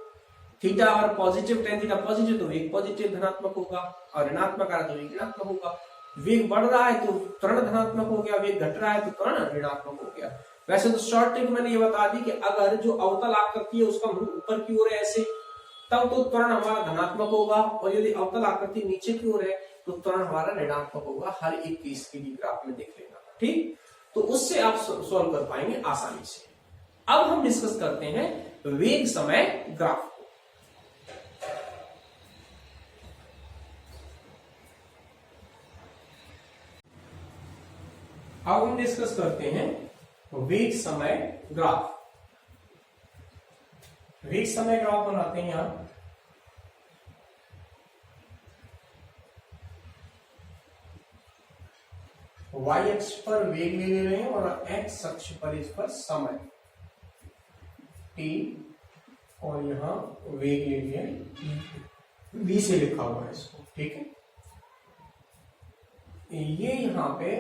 थीटा अगर पॉजिटिव, टेन थीटा पॉजिटिव तो वेग पॉजिटिव धनात्मक होगा, और ऋणात्मक आ रहा तो वेग ऋणात्मक होगा। वेग बढ़ रहा है तो त्वरण धनात्मक हो गया, वेग घट रहा है तो त्वरण ऋणात्मक हो गया। वैसे तो शॉर्ट ट्रिक मैंने ये बता दी कि अगर जो अवतल आकृति है उसका मुंह ऊपर की ओर है ऐसे, तब तो त्वरण हमारा धनात्मक होगा, और यदि अवतल आकृति नीचे की ओर है तो त्वरण हमारा ऋणात्मक होगा। हर एक केस के लिए ग्राफ में देख लेना, ठीक। तो उससे आप सॉल्व कर पाएंगे आसानी से। अब हम डिस्कस करते हैं वेग समय ग्राफ को। अब हम डिस्कस करते हैं वेग समय ग्राफ। वेग समय ग्राफ बनाते हैं यहां। y अक्ष पर वेग ले रहे हैं और x अक्ष पर इस पर समय t, और यहां वेग ले लिया v से लिखा हुआ है इसको, ठीक है। ये यहां पे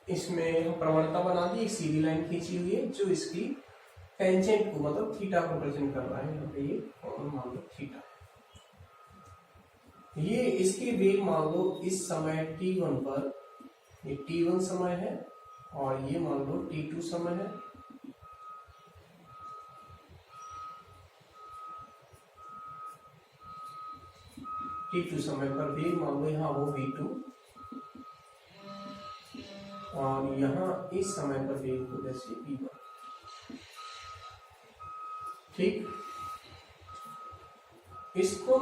इसमें प्रवणता बना दी, एक सीधी लाइन खींची हुई है जो इसकी टेंजेंट को मतलब थीटा को प्रेजेंट कर रहा है। यहाँ पे ये मान लो थीटा, ये इसकी वेग मान लो इस समय t1 पर, ये t1 समय है और ये मान लो t2 समय है। t2 समय पर वेग मान लो यहाँ वो v2, और यहाँ इस समय पर वेग हो जैसे v1, ठीक। इसको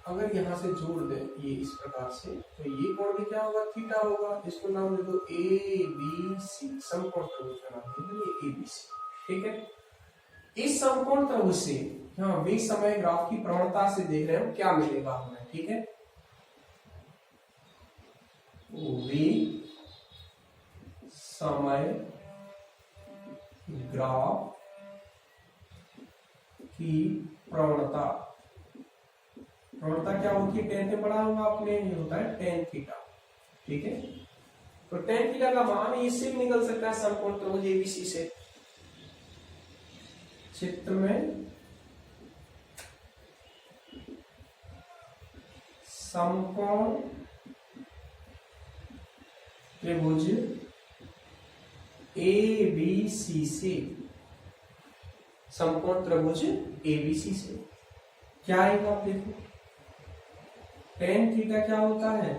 अगर यहां से जोड़ दे ये इस प्रकार से, तो ये कोण भी क्या होगा, थीटा होगा। इसको नाम दे दो ए बी सी, समकोण त्रिभुज का नाम दे दो ए बी सी, ठीक है। इस समकोण त्रिभुज से हाँ वेग समय ग्राफ की प्रवणता से देख रहे हैं क्या मिलेगा हमें, ठीक है। वेग समय ग्राफ की प्रवणता, प्रवणता क्या होती है, टेन से पढ़ा होगा आपने, ये होता है टेन थीटा, ठीक है। तो टेन थीटा का मान इससे भी निकल सकता है समकोण त्रिभुज एबीसी से। चित्र में समकोण त्रिभुज एबीसी से, समकोण त्रिभुज एबीसी से क्या आएगा आप देखो, टेन थीटा क्या होता है,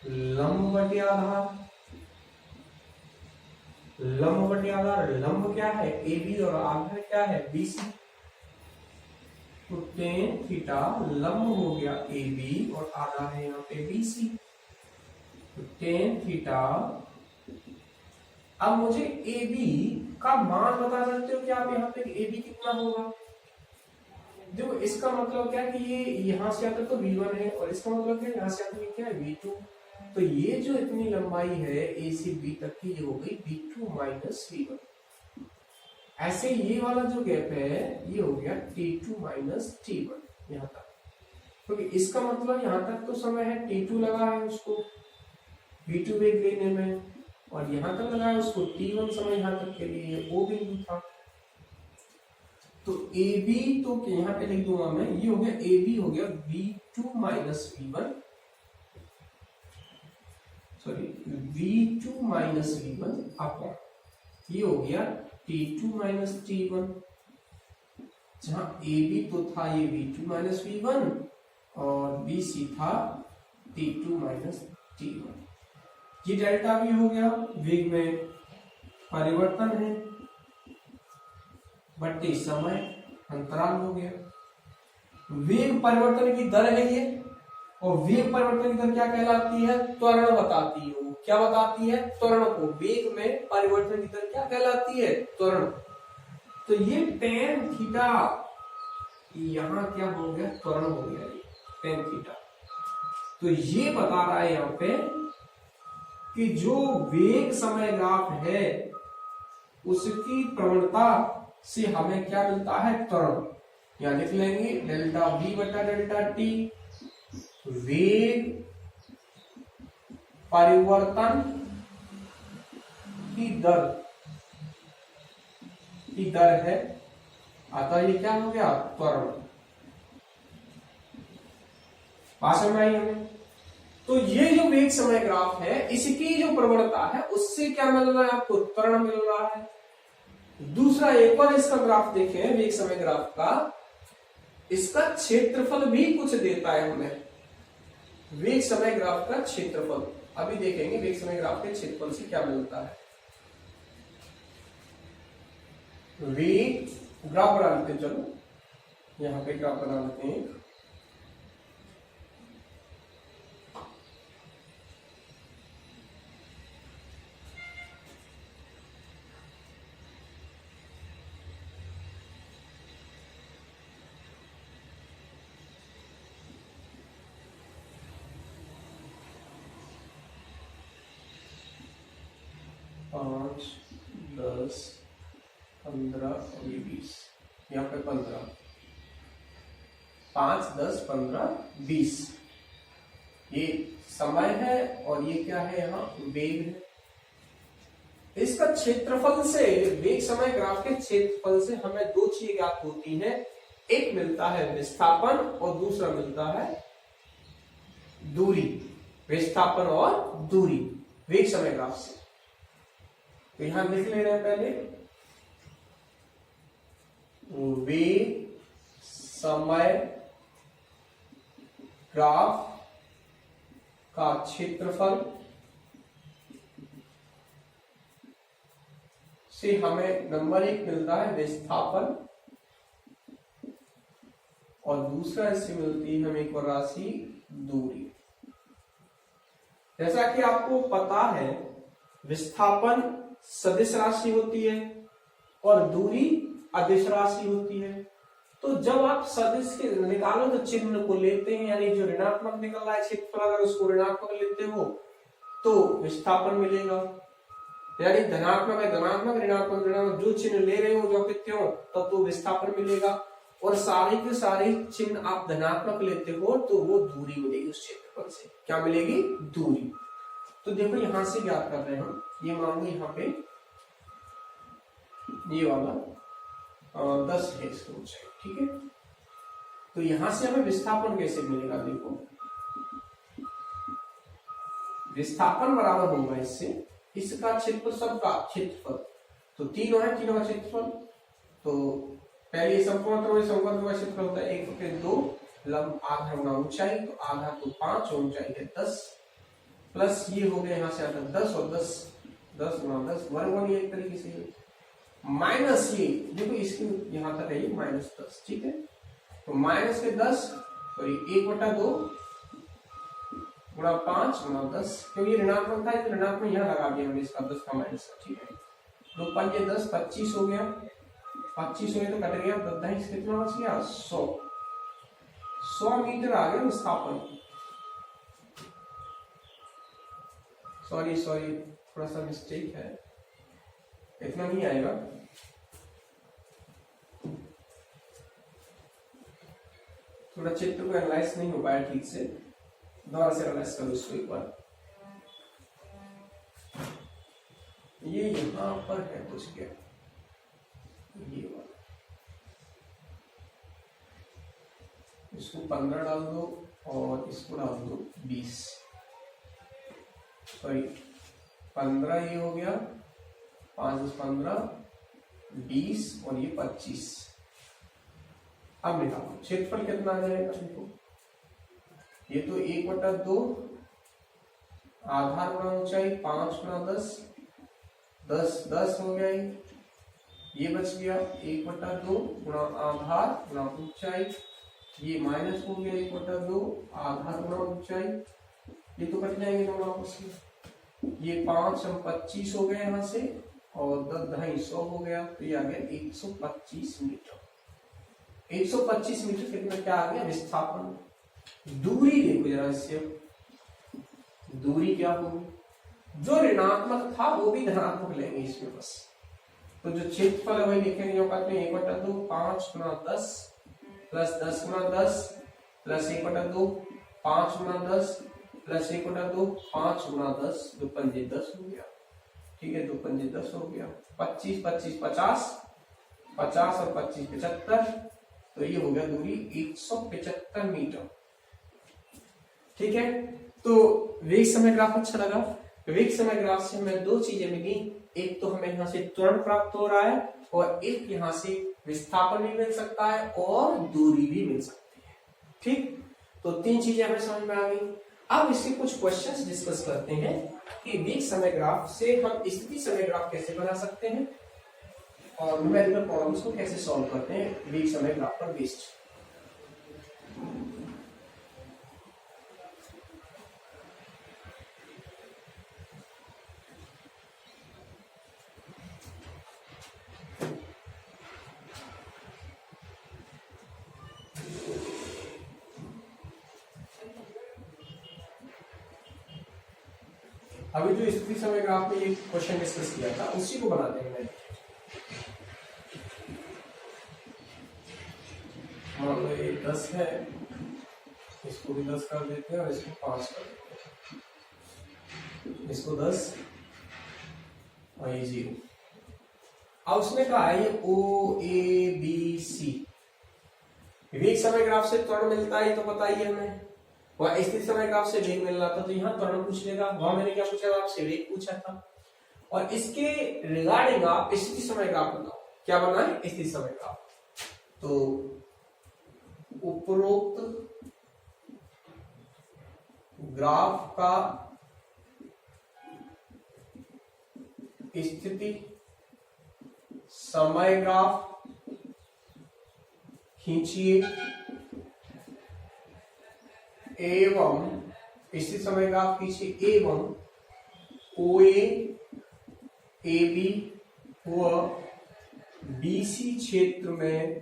लंब बटे आधार, लंब बटे आधार, लंब क्या है ए बी और आधार क्या है बी सी। तो टेन थीटा लंब हो गया ए बी और आधार है यहाँ पे बी सी। तो टेन थीटा, अब मुझे ए बी का मान बता सकते हो क्या आप यहाँ पे, ए बी कितना होगा। देखो इसका मतलब क्या है कि ये यहां से आकर तो v1 है, और इसका मतलब क्या है यहां से आकर क्या है v2। तो ये जो इतनी लंबाई है a से b तक की, ये हो गई v2 माइनस v1। ऐसे ये वाला जो गैप है ये हो गया t2 माइनस t1 यहाँ तक, क्योंकि इसका मतलब यहाँ तक तो समय है t2 लगा है उसको v2 वेग लेने में, और यहाँ तक लगा है उसको t1 समय यहाँ तक के लिए वो बिंदु था। तो ए बी तो यहां पे लिख दूंगा मैं, ये हो गया ए बी हो गया v2 minus v1, sorry v2 minus v1 upon ये हो गया t2 माइनस t1, जहां ए बी तो था ये v2 माइनस v1 और बी सी था t2 माइनस t1। ये डेल्टा भी हो गया, वेग में परिवर्तन है बट्टे समय अंतराल हो गया। वेग परिवर्तन की दर है ये, और वेग परिवर्तन की दर क्या कहलाती है, त्वरण बताती है। वो क्या बताती है, त्वरण को। वेग में परिवर्तन की दर क्या कहलाती है, त्वरण। तो ये टेन थीटा यहां क्या हो गया, त्वरण हो गया ये टेन थीटा। तो ये बता रहा है यहां पे कि जो वेग समय ग्राफ है उसकी प्रवणता से हमें क्या मिलता है, त्वरण। यहां लिख लेंगे डेल्टा v बटा डेल्टा t, वेग परिवर्तन की दर है, अतः ये क्या हो गया, त्वरण। भाषा में आई हमें। तो ये जो वेग समय ग्राफ है, इसकी जो प्रवणता है उससे क्या मिल रहा है आपको, त्वरण मिल रहा है। दूसरा एक और इसका ग्राफ देखें वेग समय ग्राफ का, इसका क्षेत्रफल भी कुछ देता है हमें। वेग समय ग्राफ का क्षेत्रफल अभी देखेंगे, वेग समय ग्राफ के क्षेत्रफल से क्या मिलता है। वेग ग्राफ बना लेते हैं, चलो यहां पे ग्राफ बना लेते हैं। पांच, 10, 15 और ये 20, यहाँ पे 15, 5, 10, 15, 20 ये समय है और ये क्या है, यहाँ वेग है। इसका क्षेत्रफल से, वेग समय ग्राफ के क्षेत्रफल से हमें दो चीजें ज्ञात होती हैं, एक मिलता है विस्थापन और दूसरा मिलता है दूरी। विस्थापन और दूरी वेग समय ग्राफ से, तो यहां लिख ले रहे हैं पहले, वेग समय ग्राफ का क्षेत्रफल से हमें नंबर एक मिलता है विस्थापन और दूसरा इससे मिलती है हमें एक और राशि दूरी। जैसा कि आपको पता है विस्थापन सदिश राशि होती है और दूरी अदिश राशि होती है। तो जब आप सदिश के निकालो तो चिन्ह को लेते हैं, यानी जो ऋणात्मक निकल रहा है क्षेत्रफल, अगर उसको ऋणात्मक लेते हो तो विस्थापन मिलेगा, यानी धनात्मक है धनात्मक, ऋणात्मक ऋणात्मक, जो चिन्ह ले रहे हो जो कितने तब तो विस्थापन मिलेगा। और सारे के सारे चिन्ह आप धनात्मक लेते हो तो वो दूरी मिलेगी उस क्षेत्रफल से। क्या मिलेगी? दूरी। तो देखो यहां से ज्ञात कर रहे हैं हम, ये मान लो यहाँ पे ये वाला 10 है इसका ऊंचाई, ठीक है। तो यहां से हमें विस्थापन कैसे मिलेगा, देखो विस्थापन बराबर होगा इससे इसका क्षेत्रफल, सबका क्षेत्रफल, तो तीनों है, तीनों का क्षेत्रफल। तो पहले समकोण का क्षेत्रफल होता है 1 के 2 लंब आधार गुणा ऊंचाई, तो आधार तो 5 और ऊंचाई है 10, प्लस ये हो गया यहाँ से आता 10 और 10 गुणा 10 वर्ग बन गया एक तरीके से, माइनस ये देखो इसके यहां तक है ये -10, ठीक है। तो माइनस के 10 सॉरी 1/2 गुणा 5 गुणा 10, क्योंकि ऋणात्मक था तो ऋणात्मक यहाँ लगा दिया हमने इसका 10 का माइनस का, ठीक है। तो 5 10 25 हो गया, 25 हो गया तो कट गया 10 कितना बच गया 100 मीटर आ गया विस्थापन। सॉरी थोड़ा सा मिस्टेक है, इतना नहीं आएगा, थोड़ा चित्र को एनालाइज नहीं हो पाया ठीक से, दोबारा से एनालाइज करो इसको एक बार। ये यहां पर है कुछ क्या, ये वाला, इसको 15 डाल दो और इसको डाल दो 20, सॉरी 15 ये हो गया, 5 10 15 20 और ये 25। अब निकालो क्षेत्रफल कितना आ जाएगा, देखो ये तो 1/2 आधार गुणा ऊंचाई 5 गुणा 10 10 हो गया, ये बच गया 1/2 गुणा आधार गुणा ऊंचाई, ये माइनस हो गया 1/2 आधार गुणा ऊंचाई, ये तो कट जाएंगे दोनों आपस में, ये 5 हम 25 हो गए यहाँ से और 10 250 हो गया, तो ये आ गया 125 मीटर। 125 मीटर कितना क्या आ गया विस्थापन। दूरी देखो जरा इससे, दूरी क्या होगी, जो ऋणात्मक था वो भी धनात्मक लेंगे इसमें बस, तो जो क्षेत्रफल है वही लिखेंगे, जो कहते हैं 1/2 5 गुणा 10 प्लस 10 गुणा 10 प्लस 1/2 5 गुणा 10 प्लस 1/2 5 गुणा 10, 2 पंजे 10 हो गया, ठीक है, 2 पंजे 10 हो गया, 25 25 50 50 और 25 75, तो ये हो गया दूरी 175 मीटर, ठीक है। तो वेग समय ग्राफ अच्छा लगा। वेग समय ग्राफ से हमें दो चीजें मिली, एक तो हमें यहाँ से त्वरण प्राप्त हो रहा है और एक यहाँ से विस्थापन भी मिल सकता है और दूरी भी मिल सकती है। ठीक, तो तीन चीजें हमें समझ में आ गई। अब इसके कुछ क्वेश्चंस डिस्कस करते हैं कि वेग समय ग्राफ से हम स्थिति समय ग्राफ कैसे बना सकते हैं और न्यूमेरिकल प्रॉब्लम्स को कैसे सॉल्व करते हैं वेग समय ग्राफ पर बेस्ड। अभी जो स्थिति समय ग्राफ में ये क्वेश्चन डिस्कस किया था उसी को बनाते हैं। मान लो ये 10 है, इसको भी 10 कर देते हैं और इसको 5 कर देते हैं, इसको 10 और ये 0। अब उसने कहा है ये OABC वेग समय ग्राफ से त्वरण मिलता है तो बताइए हमें, और स्थिति समय ग्राफ से वेग मिल रहा था तो यहाँ त्वरण पूछ लेगा। वहां मैंने क्या पूछा था आपसे, वेग पूछा था। और इसके रिगार्डिंग आप स्थिति समय ग्राफ बनाओ। क्या बना है, स्थिति समय ग्राफ। तो उपरोक्त ग्राफ का स्थिति समय ग्राफ खींचिए एवं स्थिति समय ग्राफ खींचिए एवं OA, AB व BC क्षेत्र में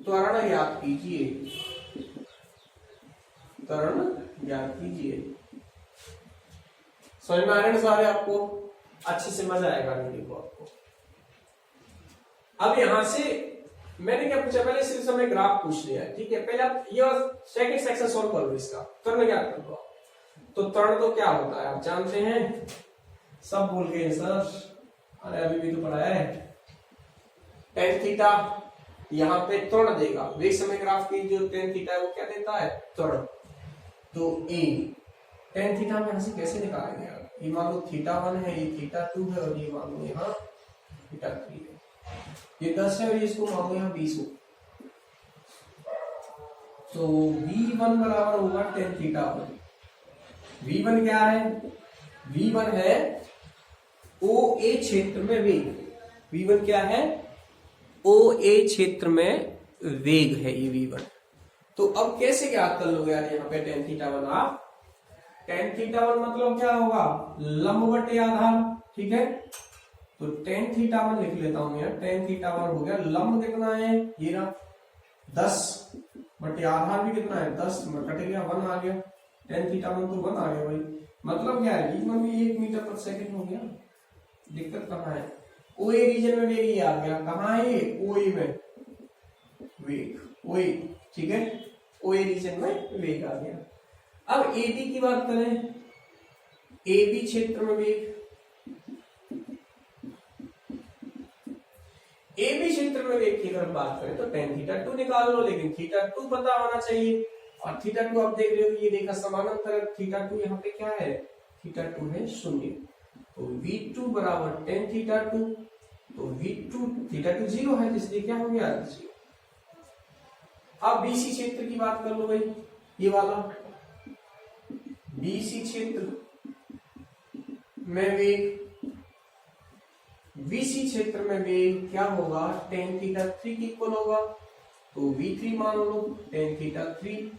त्वरण ज्ञात कीजिए। त्वरण ज्ञात कीजिए। समझ में आ रहे हैं सारे आपको? अच्छे से मजा आएगा वीडियो को आपको। अब यहां से मैंने क्या पूछा, पहले सिर्फ समय ग्राफ पूछ लिया है, ठीक है। पहले आप ये सेकंड सेक्शन सॉल्व कर लो, इसका त्वरण ज्ञात कर लो। तो त्वरण तो क्या होता है आप जानते हैं, सब भूल गए सर, अरे अभी भी तो पढ़ा है। tan थीटा यहाँ पे त्वरण देगा, वेग समय ग्राफ की जो tan थीटा है वो क्या देता है, त्वरण। तो A tan थीटा में यहां से कैसे निकालेंगे, ये मान लो θ1 है, ये θ2 है और ये मान लो यहाँ θ3 है। ये 10 है और इसको मान लो यहाँ 20 हो, तो V1 बराबर होगा tan θ1। V1 क्या है, V1 है OA क्षेत्र में वेग। V1 क्या है, OA क्षेत्र में वेग है ये V1। तो अब कैसे ज्ञात कर लोगे यार, यहाँ पे tan θ1 आप, tan θ1 मतलब क्या होगा, लंब बटे आधार, ठीक है। तो tan θ1 लिख लेता हूं यार, tan θ1 हो गया, लंब कितना है ये रहा 10 बटे आधार भी कितना है 10, कट गया 1 आ गया, tan θ1 तो 1 आ गया भाई। मतलब क्या है, V1 भी 1 मीटर पर सेकंड हो गया। दिक्कत कहाँ है, OA रीजन में वेग ये आ गया, कहाँ है ये, OA में वेग, OA, ठीक है, OA रीजन में वेग आ गया। अब AB की बात करें, AB क्षेत्र में वेग, AB क्षेत्र में वेग की अगर बात करें तो tan θ2 निकाल लो, लेकिन θ2 पता होना चाहिए। और θ2 आप देख रहे हो ये देखा समानांतर, θ2 यहाँ पे क्या है, θ2 है 0। तो V2 बराबर tan θ2, तो V2 θ2 0 है, इसलिए क्या हो गया 0। अब BC क्षेत्र की बात कर लो भाई, ये वाला BC क्षेत्र में वेग, BC क्षेत्र में वेग क्या होगा, tan θ3 की इक्वल होगा। तो V3 मान लो tan θ3,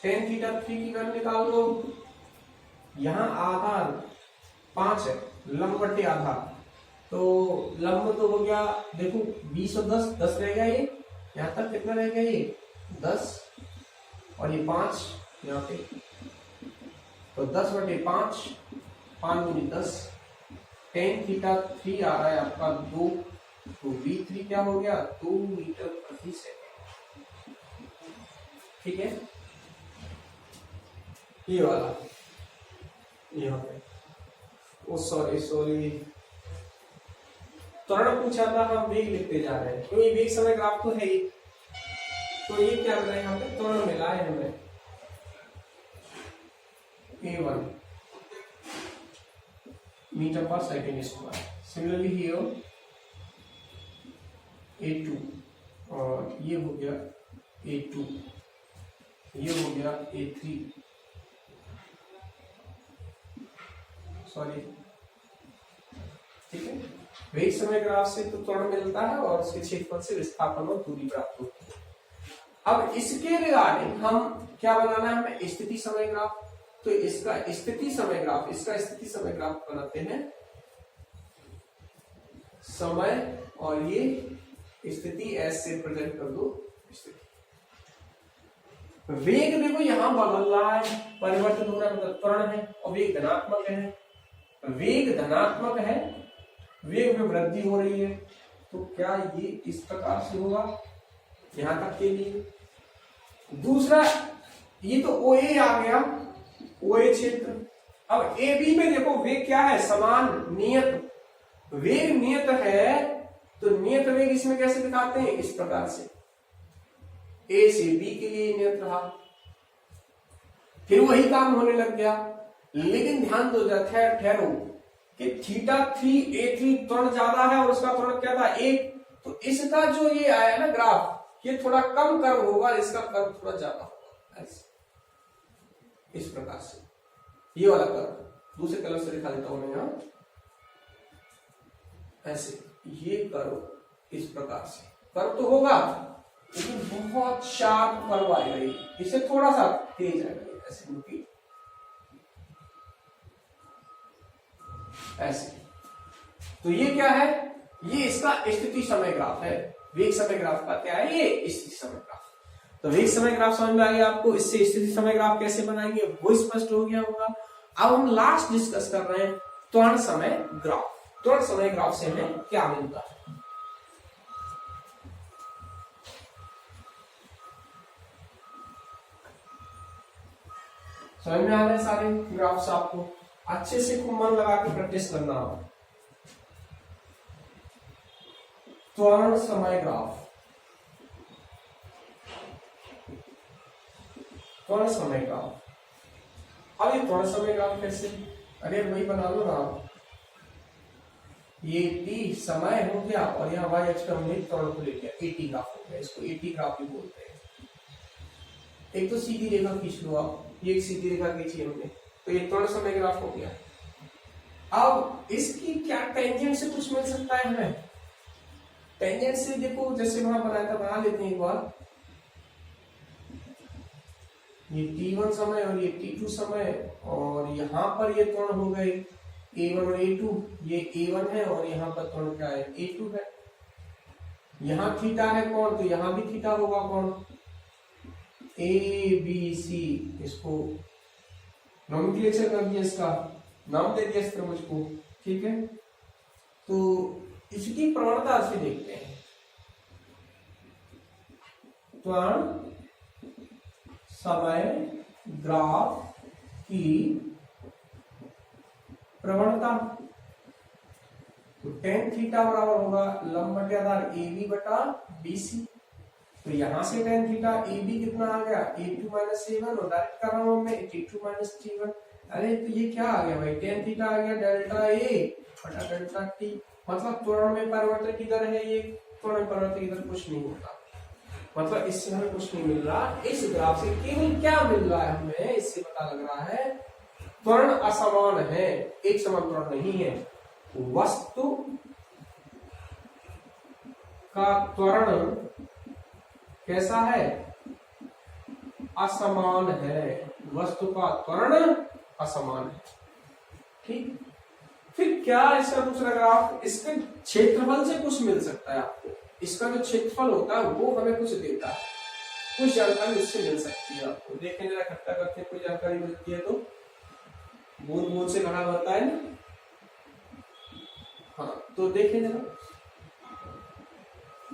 tan θ3 की वैल्यू निकाल लो। यहाँ आधार 5 है, लंब बटे आधार, तो लंब तो हो गया देखो 20 और 10, 10 रह गया, ये यहाँ तक कितना रह गया, ये 10 और ये 5 यहाँ पे, तो 10 बटे 5, 5 दूनी 10, tan θ3 आ रहा है आपका 2, तो V3 क्या हो गया 2 मीटर प्रति सेकंड, ठीक है। ये वाला यहाँ पे, ओ सॉरी त्वरण पूछा था, हम वेग लिखते जा रहे हैं क्योंकि वेग समय ग्राफ तो है ही। तो ये क्या मिला यहाँ पे, त्वरण मिला है हमें, A1 मीटर पर second square. Similarly here A2 और ये हो गया A2, ये हो गया A3, सॉरी, ठीक है। वेग समय ग्राफ से तो त्वरण मिलता है और उसके क्षेत्रफल से विस्थापन और दूरी प्राप्त होती है। अब इसके रिगार्डिंग हम क्या बनाना है, हमें स्थिति समय ग्राफ। तो इसका स्थिति समय ग्राफ, इसका स्थिति समय ग्राफ बनाते हैं, समय और ये स्थिति एस से प्रेजेंट कर दो स्थिति। वेग देखो यहां बदल रहा है, परिवर्तन हो रहा है, मतलब त्वरण है, और वेग धनात्मक है। वेग धनात्मक है, वेग में वृद्धि हो रही है, तो क्या ये इस प्रकार से होगा यहां तक के लिए। दूसरा, ये तो OA आ गया, OA क्षेत्र। अब AB में देखो वेग क्या है, समान नियत वेग नियत है, तो नियत वेग इसमें कैसे दिखाते हैं, इस प्रकार से। A से B के लिए नियत रहा, फिर वही काम होने लग गया। लेकिन ध्यान दो, ठहरो कि θ3 A3 त्वरण ज्यादा है और उसका त्वरण क्या था 1, तो इसका जो ये आया ना ग्राफ, ये थोड़ा कम कर्व होगा, इसका कर्व थोड़ा ज्यादा होगा, ऐसे इस प्रकार से। ये वाला कर्व दूसरे कलर से दिखा देता हूं मैं यहां, ऐसे ये कर्व इस प्रकार से। कर्व तो होगा लेकिन बहुत शार्प कर्व आएगा, इसे थोड़ा सा तेज आएगा, ऐसे क्योंकि ऐसे। तो ये क्या है, ये इसका स्थिति समय ग्राफ है। वेग समय ग्राफ का क्या है, ये स्थिति समय ग्राफ। तो वेग समय ग्राफ समझ में आ गया आपको, इससे स्थिति समय ग्राफ कैसे बनाएंगे वो स्पष्ट हो गया होगा। अब हम लास्ट डिस्कस कर रहे हैं त्वरण समय ग्राफ। त्वरण समय ग्राफ से हमें क्या मिलता है। समझ में आ रहे हैं सारे ग्राफ्स, आपको अच्छे से खूब मन लगा के प्रैक्टिस करना होगा। त्वरण समय ग्राफ, त्वरण समय ग्राफ। अब ये त्वरण समय ग्राफ कैसे, अरे वही बना लो ना, ये t समय हो गया और यहाँ y अक्ष का हमने त्वरण को ले लिया, AT ग्राफ हो गया, इसको AT ग्राफ भी बोलते हैं। एक तो सीधी रेखा खींच लो आप, ये एक सीधी रेखा खींची हमने, तो ये त्वरण समय ग्राफ हो गया। अब इसकी क्या टेंजेंट से कुछ मिल सकता है हमें, टेंजेंट से देखो जैसे वहां बनाया था, बना लेते हैं एक बार। ये t1 समय और ये t2 समय, और यहाँ पर ये त्वरण हो गए A1 और A2, ये A1 है और यहाँ पर त्वरण क्या है, A2 है। यहाँ थीटा है कौन, तो यहाँ भी थीटा होगा कौन, ABC। इसको नोमेनक्लेचर कर दिया, इसका नाम दे दिया इस तरह मुझको, ठीक है। तो इसकी प्रवणता से देखते हैं, त्वरण समय ग्राफ की प्रवणता। तो tan थीटा बराबर होगा लंब बटे आधार AB बटा BC। तो यहां से tan थीटा AB कितना आ गया, A2 माइनस A1, और डायरेक्ट कर रहा हूं मैं T2 माइनस T1। अरे तो ये क्या आ गया भाई, tan थीटा आ गया डेल्टा A बटा डेल्टा T। मतलब त्वरण में परिवर्तन किधर है, ये त्वरण में परिवर्तन इधर कुछ नहीं होता, मतलब इससे हमें कुछ नहीं मिल रहा। इस ग्राफ से केवल क्या मिल रहा है हमें, इससे पता लग रहा है त्वरण असमान है, एक समान त्वरण नहीं है। वस्तु का त्वरण कैसा है, असमान है, वस्तु का त्वरण असमान है, ठीक। फिर क्या इसका दूसरा ग्राफ, इसके क्षेत्रफल से कुछ मिल सकता है आपको, इसका जो क्षेत्रफल होता है वो हमें कुछ देता है, कुछ जानकारी उससे मिल सकती है आपको। देखें जरा इकट्ठा करते हैं, कोई जानकारी मिलती है तो। बूंद बूंद से घड़ा भरता है ना, हाँ। तो देखें जरा,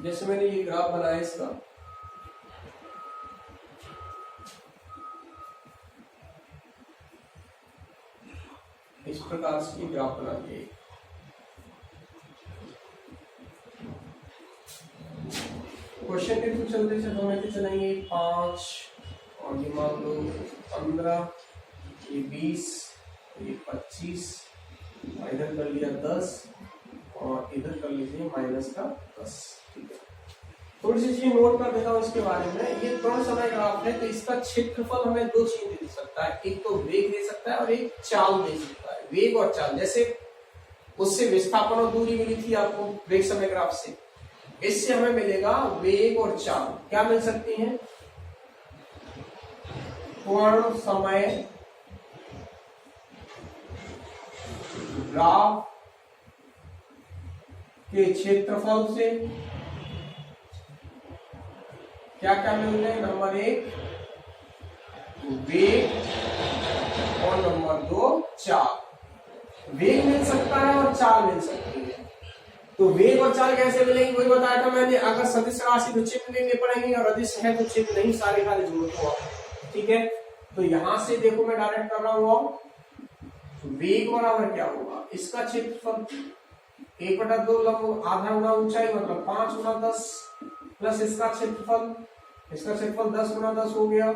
जैसे मैंने ये ग्राफ बनाया इसका, इस प्रकार से ग्राफ बना दिए। क्वेश्चन के थ्रू चलते चलेंगे 5 और ये मान लो 15 ये 20, ये 25, और इधर कर लिया 10 और इधर कर लीजिए माइनस का 10। ठीक है, थोड़ी सी चीज नोट कर देता हूँ इसके बारे में। ये त्वरण समय ग्राफ है, तो इसका क्षेत्रफल हमें दो चीज दे सकता है, एक तो वेग दे सकता है और एक चाल दे सकता है। वेग और चाल, जैसे उससे विस्थापन और दूरी मिली थी आपको वेग समय ग्राफ से, इससे हमें मिलेगा वेग और चाल। क्या मिल सकती हैं? त्वरण समय ग्राफ के क्षेत्रफल से क्या क्या मिलते हैं? नंबर 1 वेग और नंबर 2 चाल। वेग मिल सकता है और चाल मिल सकती है। तो वेग और चाल कैसे मिलेंगे वही बताया था मैंने। अगर सदिश राशि तो चिन्ह देने पड़ेंगे और अदिश है तो चिन्ह नहीं, सारे खाली जरूरत हो। ठीक है, तो यहां से देखो मैं डायरेक्ट कर रहा हूं। वेग बराबर क्या होगा? इसका क्षेत्रफल 1/2 लंब आधा गुना ऊंचाई मतलब 5 गुना 10 प्लस इसका क्षेत्रफल 10 गुना 10 हो गया।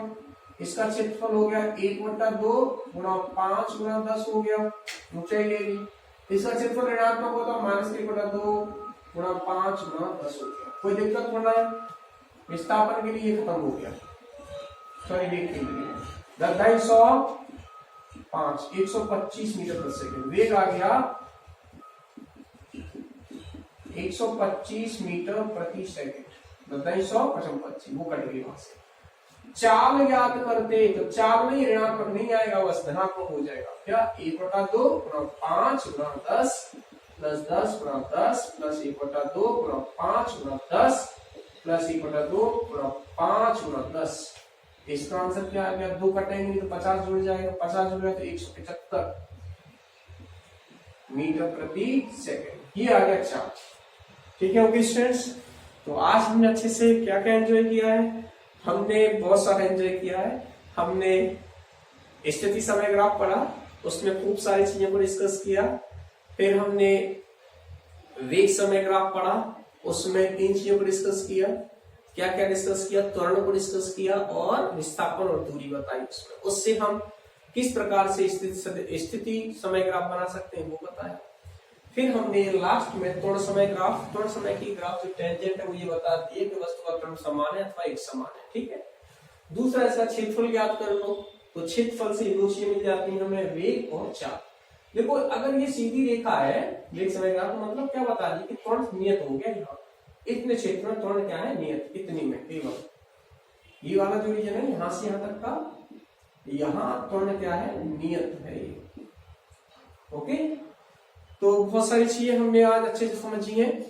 इसका क्षेत्रफल हो गया 1/2 गुना 5 गुना 10 हो गया, ऊंचाई ले ली। इसका क्षेत्रफल ऋणात्मक होता -1/2 गुना 5 गुना 10 हो गया। कोई दिक्कत होना है? विस्थापन के लिए खत्म हो गया, सॉरी वेग के लिए 10/105 125 मीटर प्रति सेकंड। वेग आ गया 125 मीटर प्रति सेकंड, 10/125 वो कट गई वहां से। चाल याद करते तो चाल में ऋणात्मक नहीं आएगा, बस धनात्मक हो जाएगा। क्या? 1/2 गुना 5 गुना 10 प्लस 10 गुना 10 प्लस 1/2 गुना 5 गुना 10 प्लस 1/2 गुना 5 गुना 10। इसका आंसर क्या आ गया? 2 कटेंगे तो 50 जुड़ जाएगा, 50 जुड़ गया तो 175 मीटर प्रति सेकंड। ये आ गया चाल। ठीक है ओके स्टूडेंट्स, तो आज हमने अच्छे से क्या क्या एंजॉय किया है? हमने बहुत सारा एंजॉय किया है। हमने स्थिति समय ग्राफ पढ़ा, उसमें खूब सारी चीजों को डिस्कस किया। फिर हमने वेग समय ग्राफ पढ़ा, उसमें 3 चीजों को डिस्कस किया। क्या क्या डिस्कस किया? त्वरण को डिस्कस किया और विस्थापन और दूरी बताई उसमें। उससे हम किस प्रकार से स्थिति समय ग्राफ बना सकते हैं वो बताया। फिर हमने लास्ट में त्वरण समय की ग्राफ जो टेंजेंट है वो ये बता दी है कि वस्तु का त्वरण समान है अथवा एक समान है। ठीक है, दूसरा इसका क्षेत्रफल ज्ञात कर लो, तो क्षेत्रफल से दो चीजें मिल जाती है हमें, वेग और चाल। देखो अगर ये सीधी रेखा है वेग समय ग्राफ, तो मतलब क्या बता दी कि त्वरण नियत हो गया। यहाँ इतने क्षेत्र में त्वरण क्या है? नियत, इतनी में केवल ये वाला जो रीजन है यहाँ से यहाँ तक का, यहाँ त्वरण क्या है? नियत है ये। ओके, तो बहुत सारी चीजें हमने आज अच्छे से समझी हैं।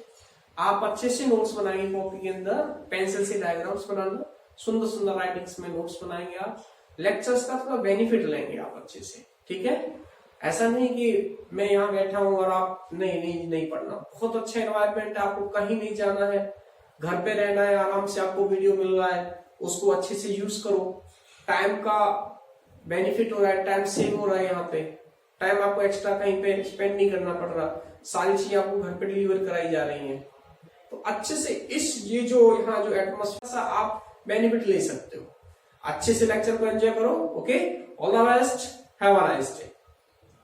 आप अच्छे से नोट्स बनाएंगे कॉपी के अंदर, पेंसिल से डायग्राम्स बनाना, सुंदर सुंदर राइटिंग्स में नोट्स बनाएंगे आप। लेक्चर्स का थोड़ा बेनिफिट लेंगे आप अच्छे से। ठीक है, ऐसा नहीं कि मैं यहाँ बैठा हूँ और आप नहीं पढ़ना। बहुत अच्छा एनवायरनमेंट है, आपको कहीं नहीं जाना है, घर पे रहना है, आराम से आपको वीडियो मिल रहा है, उसको अच्छे से यूज करो। टाइम का बेनिफिट हो रहा है, टाइम सेव हो रहा है। यहाँ पे टाइम आपको एक्स्ट्रा कहीं पे स्पेंड नहीं करना पड़ रहा, सारी चीजें आपको घर पे डिलीवर कराई जा रही हैं। तो अच्छे से ये जो यहाँ जो एटमॉस्फेयर आप बेनिफिट ले सकते हो। अच्छे से लेक्चर को एंजॉय करो। Okay, all the best, have a nice day.